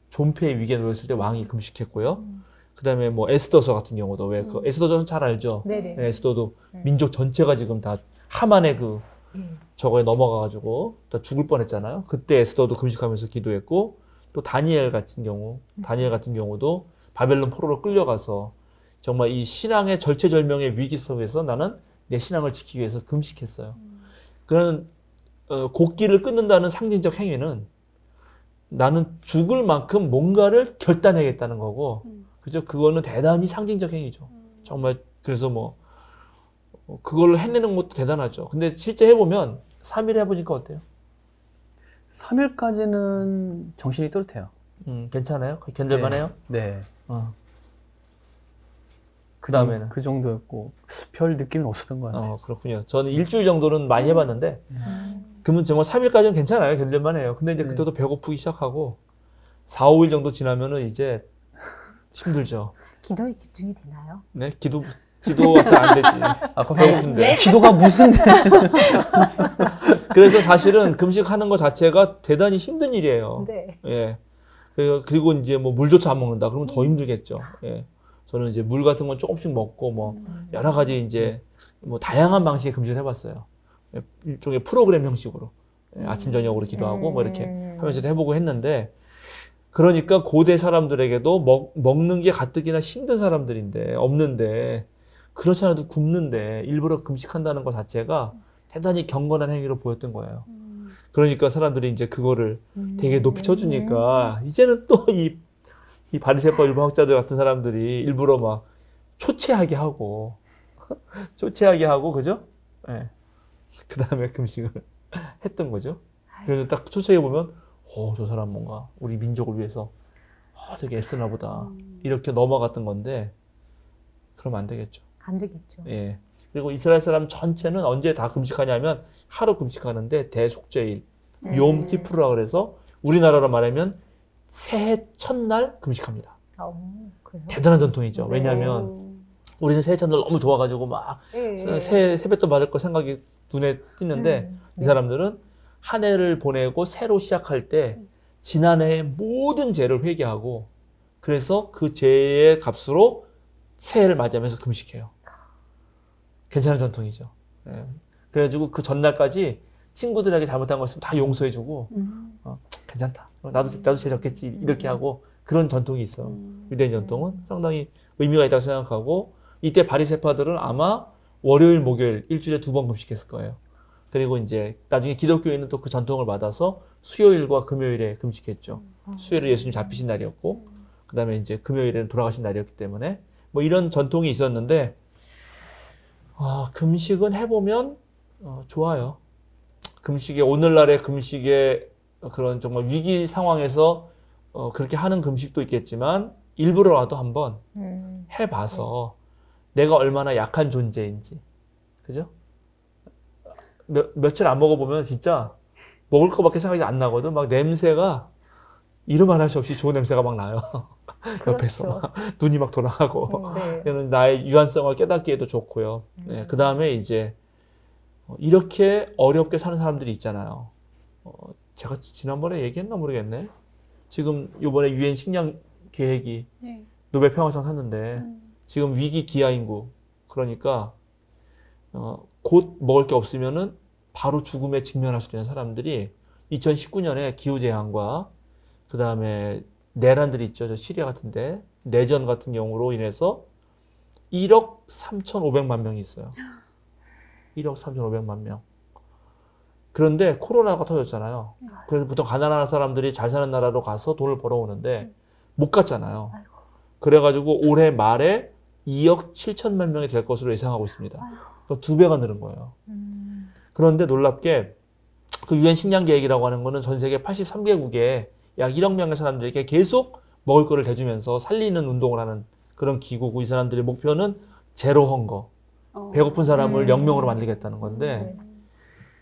존폐의 위기에 놓였을 때 왕이 금식했고요. 그 다음에 뭐 에스더서 같은 경우도 그 에스더서 잘 알죠? 네네. 네, 에스더도 민족 전체가 지금 다 하만의 저거에 넘어가가지고 다 죽을 뻔했잖아요. 그때 에스더도 금식하면서 기도했고 또 다니엘 같은 경우도 바벨론 포로로 끌려가서 정말 이 신앙의 절체절명의 위기 속에서 나는 내 신앙을 지키기 위해서 금식했어요. 그런 곡기를 끊는다는 상징적 행위는 나는 죽을 만큼 뭔가를 결단해야겠다는 거고, 그죠? 그거는 대단히 상징적 행위죠. 정말 그래서 뭐 그걸 해내는 것도 대단하죠. 근데 실제 해보면 3일 해보니까 어때요? 3일까지는 정신이 또렷해요. 괜찮아요? 견딜만해요? 네. 그 다음에는? 그 정도였고 별 느낌은 없었던 것 같아요. 그렇군요. 저는 일주일 정도는 많이 해봤는데 그러면 정말 3일까지는 괜찮아요. 견딜만해요. 근데 이제 그때도 배고프기 시작하고 4, 5일 정도 지나면은 이제 힘들죠. 기도에 집중이 되나요? 네, 기도 기도가 잘 안 되지. 아까 배고픈데. 기도가 무슨 그래서 사실은 금식하는 것 자체가 대단히 힘든 일이에요. 네. 예. 그리고 이제 뭐 물조차 안 먹는다. 그러면 더 힘들겠죠. 예. 저는 이제 물 같은 건 조금씩 먹고 뭐 여러 가지 이제 뭐 다양한 방식의 금식을 해봤어요. 예, 일종의 프로그램 형식으로. 예, 아침 저녁으로 기도하고 뭐 이렇게 하면서 해보고 했는데, 그러니까 고대 사람들에게도 먹는 게 가뜩이나 힘든 사람들인데 없는데, 그렇지 않아도 굶는데 일부러 금식한다는 것 자체가 대단히 경건한 행위로 보였던 거예요. 그러니까 사람들이 이제 그거를 되게 높이 쳐주니까 이제는 또 이 바리새파 율법학자들 같은 사람들이 일부러 막 초췌하게 하고 그죠? 예. 그 다음에 금식을 했던 거죠. 그래서 딱 초췌하게 보면 저 사람 뭔가 우리 민족을 위해서 되게 애쓰나 보다 이렇게 넘어갔던 건데, 그러면 안 되겠죠. 안 되겠죠. 예. 그리고 이스라엘 사람 전체는 언제 다 금식하냐면 하루 금식하는데 대속죄일, 욤 키푸르라 그래서 우리나라로 말하면 새해 첫날 금식합니다. 그래요? 대단한 전통이죠. 네. 왜냐하면 우리는 새해 첫날 너무 좋아가지고 막 세뱃돈 받을 거 생각이 눈에 띄는데 이 사람들은 한 해를 보내고 새로 시작할 때 지난해의 모든 죄를 회개하고, 그래서 그 죄의 값으로 새해를 맞이하면서 금식해요. 괜찮은 전통이죠. 예. 그래가지고 그 전날까지 친구들에게 잘못한 거 있으면 다 용서해주고, 괜찮다. 나도 죄 졌겠지. 이렇게 하고 그런 전통이 있어. 유대인 전통은 상당히 의미가 있다고 생각하고, 이때 바리새파들은 아마 월요일, 목요일 일주일에 2번 금식했을 거예요. 그리고 이제 나중에 기독교인은 또 그 전통을 받아서 수요일과 금요일에 금식했죠. 수요일은 예수님 잡히신 날이었고, 그 다음에 이제 금요일에는 돌아가신 날이었기 때문에 뭐 이런 전통이 있었는데, 금식은 해보면 좋아요. 오늘날의 금식의 그런 정말 위기 상황에서 그렇게 하는 금식도 있겠지만, 일부러라도 한번 해봐서 내가 얼마나 약한 존재인지, 그죠? 며칠 안 먹어보면 진짜 먹을 거밖에 생각이 안 나거든. 막 냄새가 이름 할 수 없이 좋은 냄새가 막 나요. 그렇죠. 옆에서 막 눈이 막 돌아가고. 네. 그는 나의 유한성을 깨닫기에도 좋고요. 네, 그 다음에 이제 이렇게 어렵게 사는 사람들이 있잖아요. 제가 지난번에 얘기했나 모르겠네. 지금 이번에 유엔 식량 계획이 노벨 평화상 탔는데 지금 위기 기아 인구, 그러니까 곧 먹을 게 없으면은 바로 죽음에 직면할 수 있는 사람들이 2019년에 기후재난과 그 다음에 내란들이 있죠. 저 시리아 같은데 내전 같은 경우로 인해서 1억 3,500만 명이 있어요. 1억 3,500만 명. 그런데 코로나가 터졌잖아요. 그래서 보통 가난한 사람들이 잘 사는 나라로 가서 돈을 벌어오는데 못 갔잖아요. 그래가지고 올해 말에 2억 7천만 명이 될 것으로 예상하고 있습니다. 그럼 2배가 늘은 거예요. 그런데 놀랍게 그 유엔 식량 계획이라고 하는 거는 전 세계 83개국에 약 1억 명의 사람들에게 계속 먹을 거를 대주면서 살리는 운동을 하는 그런 기구고, 이 사람들의 목표는 제로 헝거, 배고픈 사람을 0명으로 만들겠다는 건데,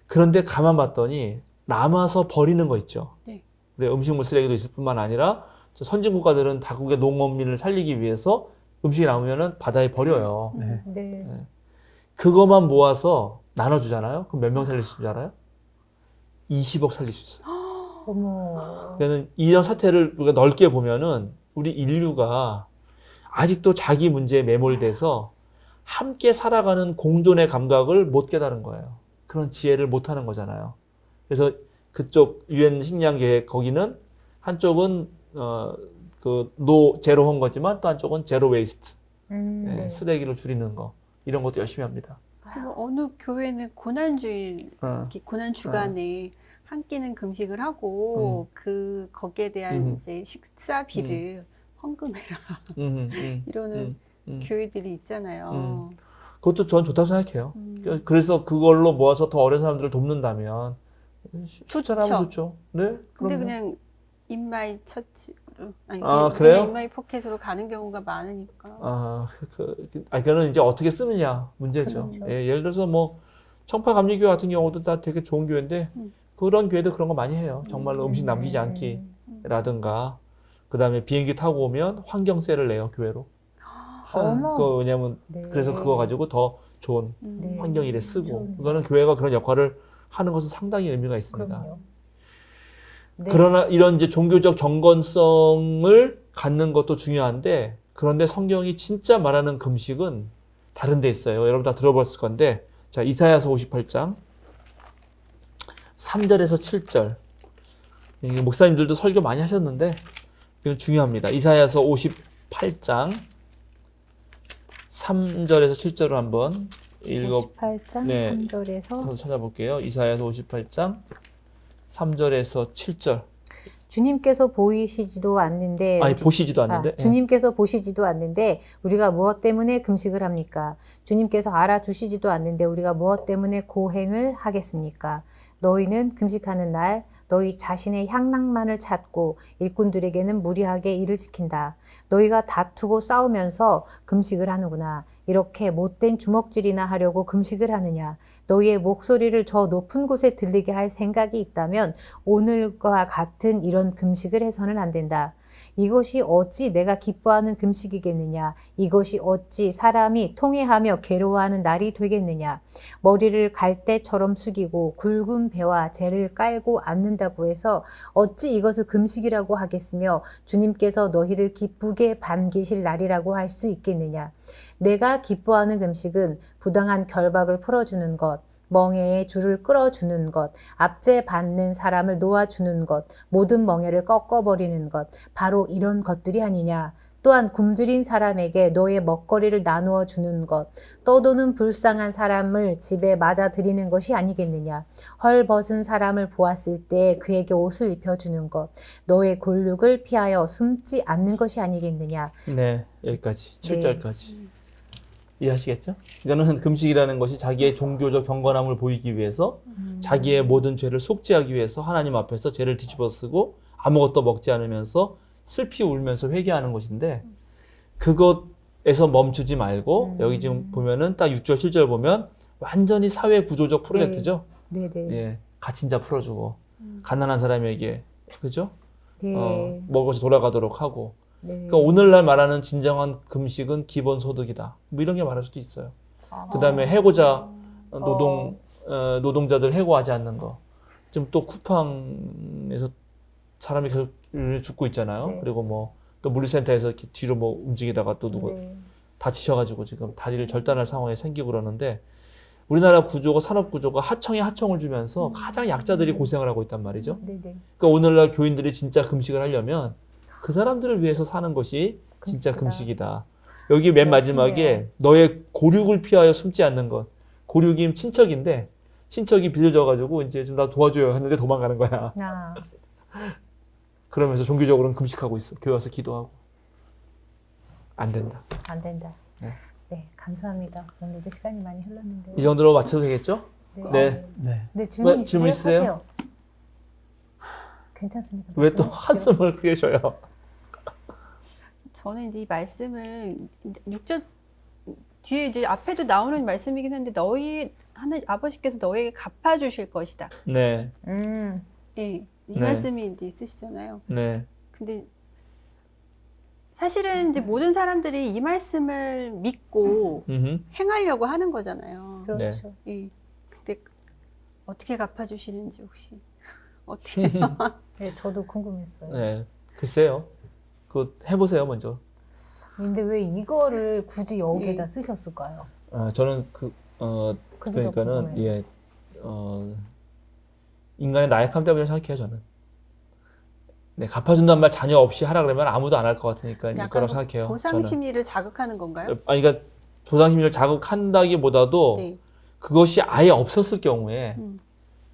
그런데 가만 봤더니 남아서 버리는 거 있죠. 네, 음식물 쓰레기도 있을 뿐만 아니라 선진국가들은 다국의 농업민을 살리기 위해서 음식이 남으면 바다에 버려요. 네. 그것만 모아서 나눠주잖아요. 그럼 몇 명 살릴 수 있잖아요? 20억 살릴 수 있어요. 어머. 그러니까 이런 사태를 우리가 넓게 보면은 우리 인류가 아직도 자기 문제에 매몰돼서 함께 살아가는 공존의 감각을 못 깨달은 거예요. 그런 지혜를 못 하는 거잖아요. 그래서 그쪽 유엔 식량 계획 거기는 한쪽은 제로 한 거지만 또 한쪽은 제로 웨이스트, 네, 쓰레기를 줄이는 거, 이런 것도 열심히 합니다. 그래서 뭐 어느 교회는 고난주일, 고난 주간에 한 끼는 금식을 하고 거기에 대한 이제 식사비를 헌금해라 이러는 교회들이 있잖아요. 그것도 전 좋다고 생각해요. 그래서 그걸로 모아서 더 어려운 사람들을 돕는다면 추천하면 좋죠. 네. 근데 그냥 인마이 처치로, 그래요? 인마이 포켓으로 가는 경우가 많으니까. 그거는 이제 어떻게 쓰느냐 문제죠. 그렇죠. 예, 예를 들어서 뭐 청파감리교회 같은 경우도 다 되게 좋은 교회인데 그런 교회도 그런 거 많이 해요. 정말로 음식 남기지 않기라든가, 그 다음에 비행기 타고 오면 환경세를 내요, 교회로. 어머. 그 왜냐면 네. 그래서 그거 가지고 더 좋은 네. 환경일에 쓰고 좋네요. 이거는 교회가 그런 역할을 하는 것은 상당히 의미가 있습니다. 그럼요. 네. 그러나 이런 이제 종교적 경건성을 갖는 것도 중요한데 그런데 성경이 진짜 말하는 금식은 다른 데 있어요. 여러분 다 들어봤을 건데 자 이사야서 58장 3절에서 7절 목사님들도 설교 많이 하셨는데 이건 중요합니다. 이사야서 58장 3절에서 7절을 한번 58장 네. 3절에서 저도 찾아볼게요. 이사야서 58장 3절에서 7절. 주님께서 보이시지도 않는데 아니 보시지도 않는데. 주님께서 보시지도 않는데 우리가 무엇 때문에 금식을 합니까? 주님께서 알아주시지도 않는데 우리가 무엇 때문에 고행을 하겠습니까? 너희는 금식하는 날 너희 자신의 향락만을 찾고 일꾼들에게는 무리하게 일을 시킨다. 너희가 다투고 싸우면서 금식을 하는구나. 이렇게 못된 주먹질이나 하려고 금식을 하느냐. 너희의 목소리를 저 높은 곳에 들리게 할 생각이 있다면 오늘과 같은 이런 금식을 해서는 안 된다. 이것이 어찌 내가 기뻐하는 금식이겠느냐. 이것이 어찌 사람이 통회하며 괴로워하는 날이 되겠느냐. 머리를 갈대처럼 숙이고 굵은 배와 재를 깔고 앉는다고 해서 어찌 이것을 금식이라고 하겠으며 주님께서 너희를 기쁘게 반기실 날이라고 할 수 있겠느냐. 내가 기뻐하는 금식은 부당한 결박을 풀어주는 것, 멍에의 줄을 끌어주는 것, 압제 받는 사람을 놓아주는 것, 모든 멍에를 꺾어버리는 것, 바로 이런 것들이 아니냐. 또한 굶주린 사람에게 너의 먹거리를 나누어 주는 것, 떠도는 불쌍한 사람을 집에 맞아들이는 것이 아니겠느냐. 헐벗은 사람을 보았을 때 그에게 옷을 입혀주는 것, 너의 골육을 피하여 숨지 않는 것이 아니겠느냐. 네, 여기까지 7절까지. 이해하시겠죠? 이거는 금식이라는 것이 자기의 종교적 경건함을 보이기 위해서 자기의 모든 죄를 속죄하기 위해서 하나님 앞에서 죄를 뒤집어 쓰고 아무것도 먹지 않으면서 슬피 울면서 회개하는 것인데 그것에서 멈추지 말고 여기 지금 보면은 딱 6절 7절 보면 완전히 사회 구조적 프로젝트죠. 네, 네. 예, 갇힌 자 풀어주고 가난한 사람에게 그죠? 네. 먹을 것이 돌아가도록 하고 네. 그러니까 오늘날 말하는 진정한 금식은 기본소득이다. 뭐 이런 게 말할 수도 있어요. 그 다음에 해고자 노동자들 해고하지 않는 거. 지금 또 쿠팡에서 사람이 계속 죽고 있잖아요. 네. 그리고 뭐 또 물류센터에서 이렇게 뒤로 뭐 움직이다가 또 누구 네. 다치셔가지고 지금 다리를 절단할 상황이 생기고 그러는데 우리나라 구조가 산업 구조가 하청에 하청을 주면서 가장 약자들이 고생을 하고 있단 말이죠. 네, 네. 그러니까 오늘날 교인들이 진짜 금식을 하려면 그 사람들을 위해서 사는 것이 진짜 금식이다. 여기 맨 마지막에 너의 고륙을 피하여 숨지 않는 것. 고륙이 친척인데 친척이 빚을 져가지고 이제 좀 나 도와줘요 했는데 도망가는 거야. 아, 그러면서 종교적으로는 금식하고 있어. 교회 와서 기도하고. 안 된다. 안 된다. 네. 네, 감사합니다. 오늘도 시간이 많이 흘렀는데. 이 정도로 맞춰도 되겠죠? 네. 네. 네. 질문 질문 있으세요? 하세요. 괜찮습니다. 왜 또 말씀하십시오. 한숨을 크게 쉬어요? 저는 이제 이 말씀을 6절 뒤에 이제 앞에도 나오는 말씀이긴 한데 너희 하나님 아버지께서 너에게 갚아 주실 것이다. 네. 예. 이 네. 말씀이 이제 있으시잖아요. 네. 근데 사실은 이제 모든 사람들이 이 말씀을 믿고 행하려고 하는 거잖아요. 그렇죠. 예. 근데 어떻게 갚아 주시는지 혹시 어떻게 네, 저도 궁금했어요. 네. 글쎄요. 그거 해보세요, 먼저. 근데 왜 이거를 굳이 여기에다 쓰셨을까요? 저는 그게 더 그러니까는, 궁금해요. 예, 인간의 나약함 때문에 생각해요, 저는. 네, 갚아준다는 말 전혀 없이 하라 그러면 아무도 안 할 것 같으니까 이거라고 약간 생각해요. 보상 저는. 심리를 자극하는 건가요? 아니, 그러니까 보상 심리를 자극한다기보다도 네. 그것이 아예 없었을 경우에 음.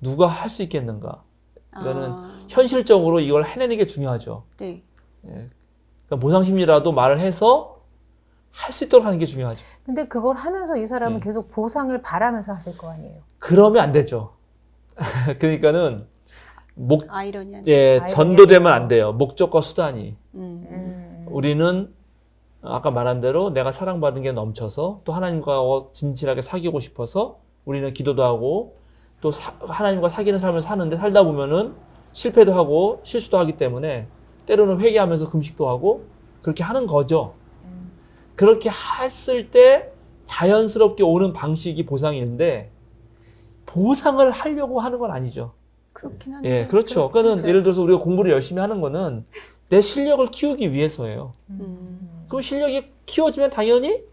누가 할 수 있겠는가? 이거는 아, 현실적으로 이걸 해내는 게 중요하죠. 네. 예. 그러니까 보상 심리라도 말을 해서 할 수 있도록 하는 게 중요하죠. 근데 그걸 하면서 이 사람은 계속 보상을 바라면서 하실 거 아니에요? 그러면 안 되죠. 그러니까는 아이러니한. 전도되면 안 돼요. 목적과 수단이. 우리는 아까 말한 대로 내가 사랑받은 게 넘쳐서 또 하나님과 진실하게 사귀고 싶어서 우리는 기도도 하고 또 하나님과 사귀는 삶을 사는데 살다 보면은 실패도 하고 실수도 하기 때문에 때로는 회개하면서 금식도 하고 그렇게 하는 거죠. 그렇게 했을 때 자연스럽게 오는 방식이 보상인데 보상을 하려고 하는 건 아니죠. 그렇긴 한데. 예, 그렇죠. 그러니까 예를 들어서 우리가 공부를 열심히 하는 거는 내 실력을 키우기 위해서예요. 그럼 실력이 키워지면 당연히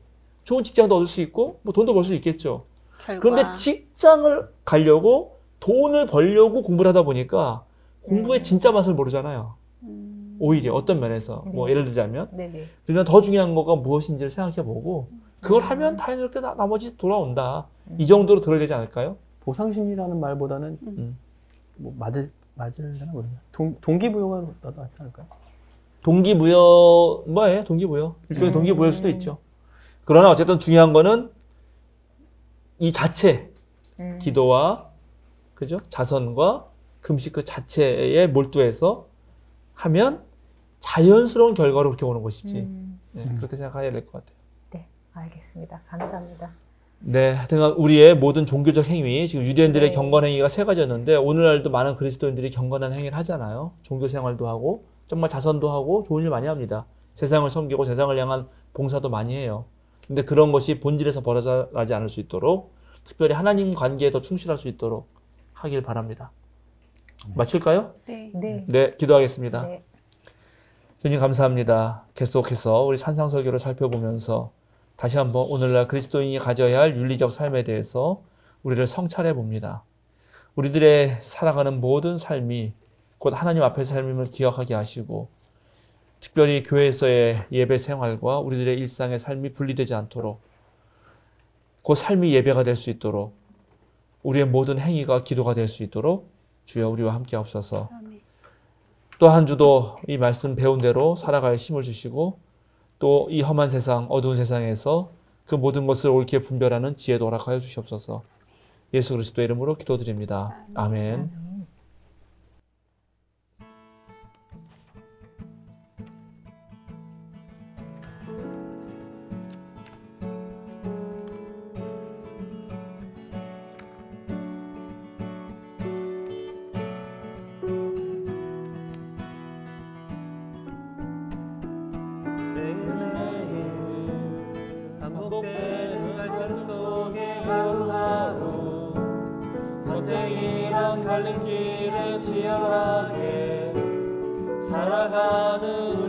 좋은 직장도 얻을 수 있고 뭐 돈도 벌 수 있겠죠. 결과. 그런데 직장을 가려고 돈을 벌려고 공부를 하다 보니까 공부의 진짜 맛을 모르잖아요. 오히려 어떤 면에서 뭐 예를 들자면 그러니까 더 중요한 거가 무엇인지를 생각해보고 그걸 하면 자연스럽게 나머지 돌아온다. 이 정도로 들어야 되지 않을까요? 보상심리라는 말보다는 뭐 맞으려나 모르겠어요. 동기부여가 더 낫지 않을까요? 동기부여 뭐예요? 동기부여 일종의 동기부여일 수도 있죠. 그러나 어쨌든 중요한 거는 이 자체 기도와 그죠? 자선과 금식 그 자체에 몰두해서 하면 자연스러운 결과로 그렇게 오는 것이지. 네, 그렇게 생각해야 될 것 같아요. 네, 알겠습니다. 감사합니다. 네, 하여튼 우리의 모든 종교적 행위, 지금 유대인들의 경건 행위가 세 가지였는데 오늘날도 많은 그리스도인들이 경건한 행위를 하잖아요. 종교 생활도 하고 정말 자선도 하고 좋은 일 많이 합니다. 세상을 섬기고 세상을 향한 봉사도 많이 해요. 근데 그런 것이 본질에서 벌어지지 않을 수 있도록 특별히 하나님 관계에 더 충실할 수 있도록 하길 바랍니다. 마칠까요? 네. 네, 기도하겠습니다. 네. 주님 감사합니다. 계속해서 우리 산상설교를 살펴보면서 다시 한번 오늘날 그리스도인이 가져야 할 윤리적 삶에 대해서 우리를 성찰해 봅니다. 우리들의 살아가는 모든 삶이 곧 하나님 앞에서 삶임을 기억하게 하시고 특별히 교회에서의 예배 생활과 우리들의 일상의 삶이 분리되지 않도록 그 삶이 예배가 될 수 있도록 우리의 모든 행위가 기도가 될 수 있도록 주여 우리와 함께 하옵소서. 또 한 주도 이 말씀 배운 대로 살아갈 힘을 주시고 또 이 험한 세상, 어두운 세상에서 그 모든 것을 옳게 분별하는 지혜도 허락하여 주시옵소서. 예수 그리스도의 이름으로 기도드립니다. 아멘. 반복되는 갈등 속에 하루하루 선택이란 갈림길에 치열하게 살아가는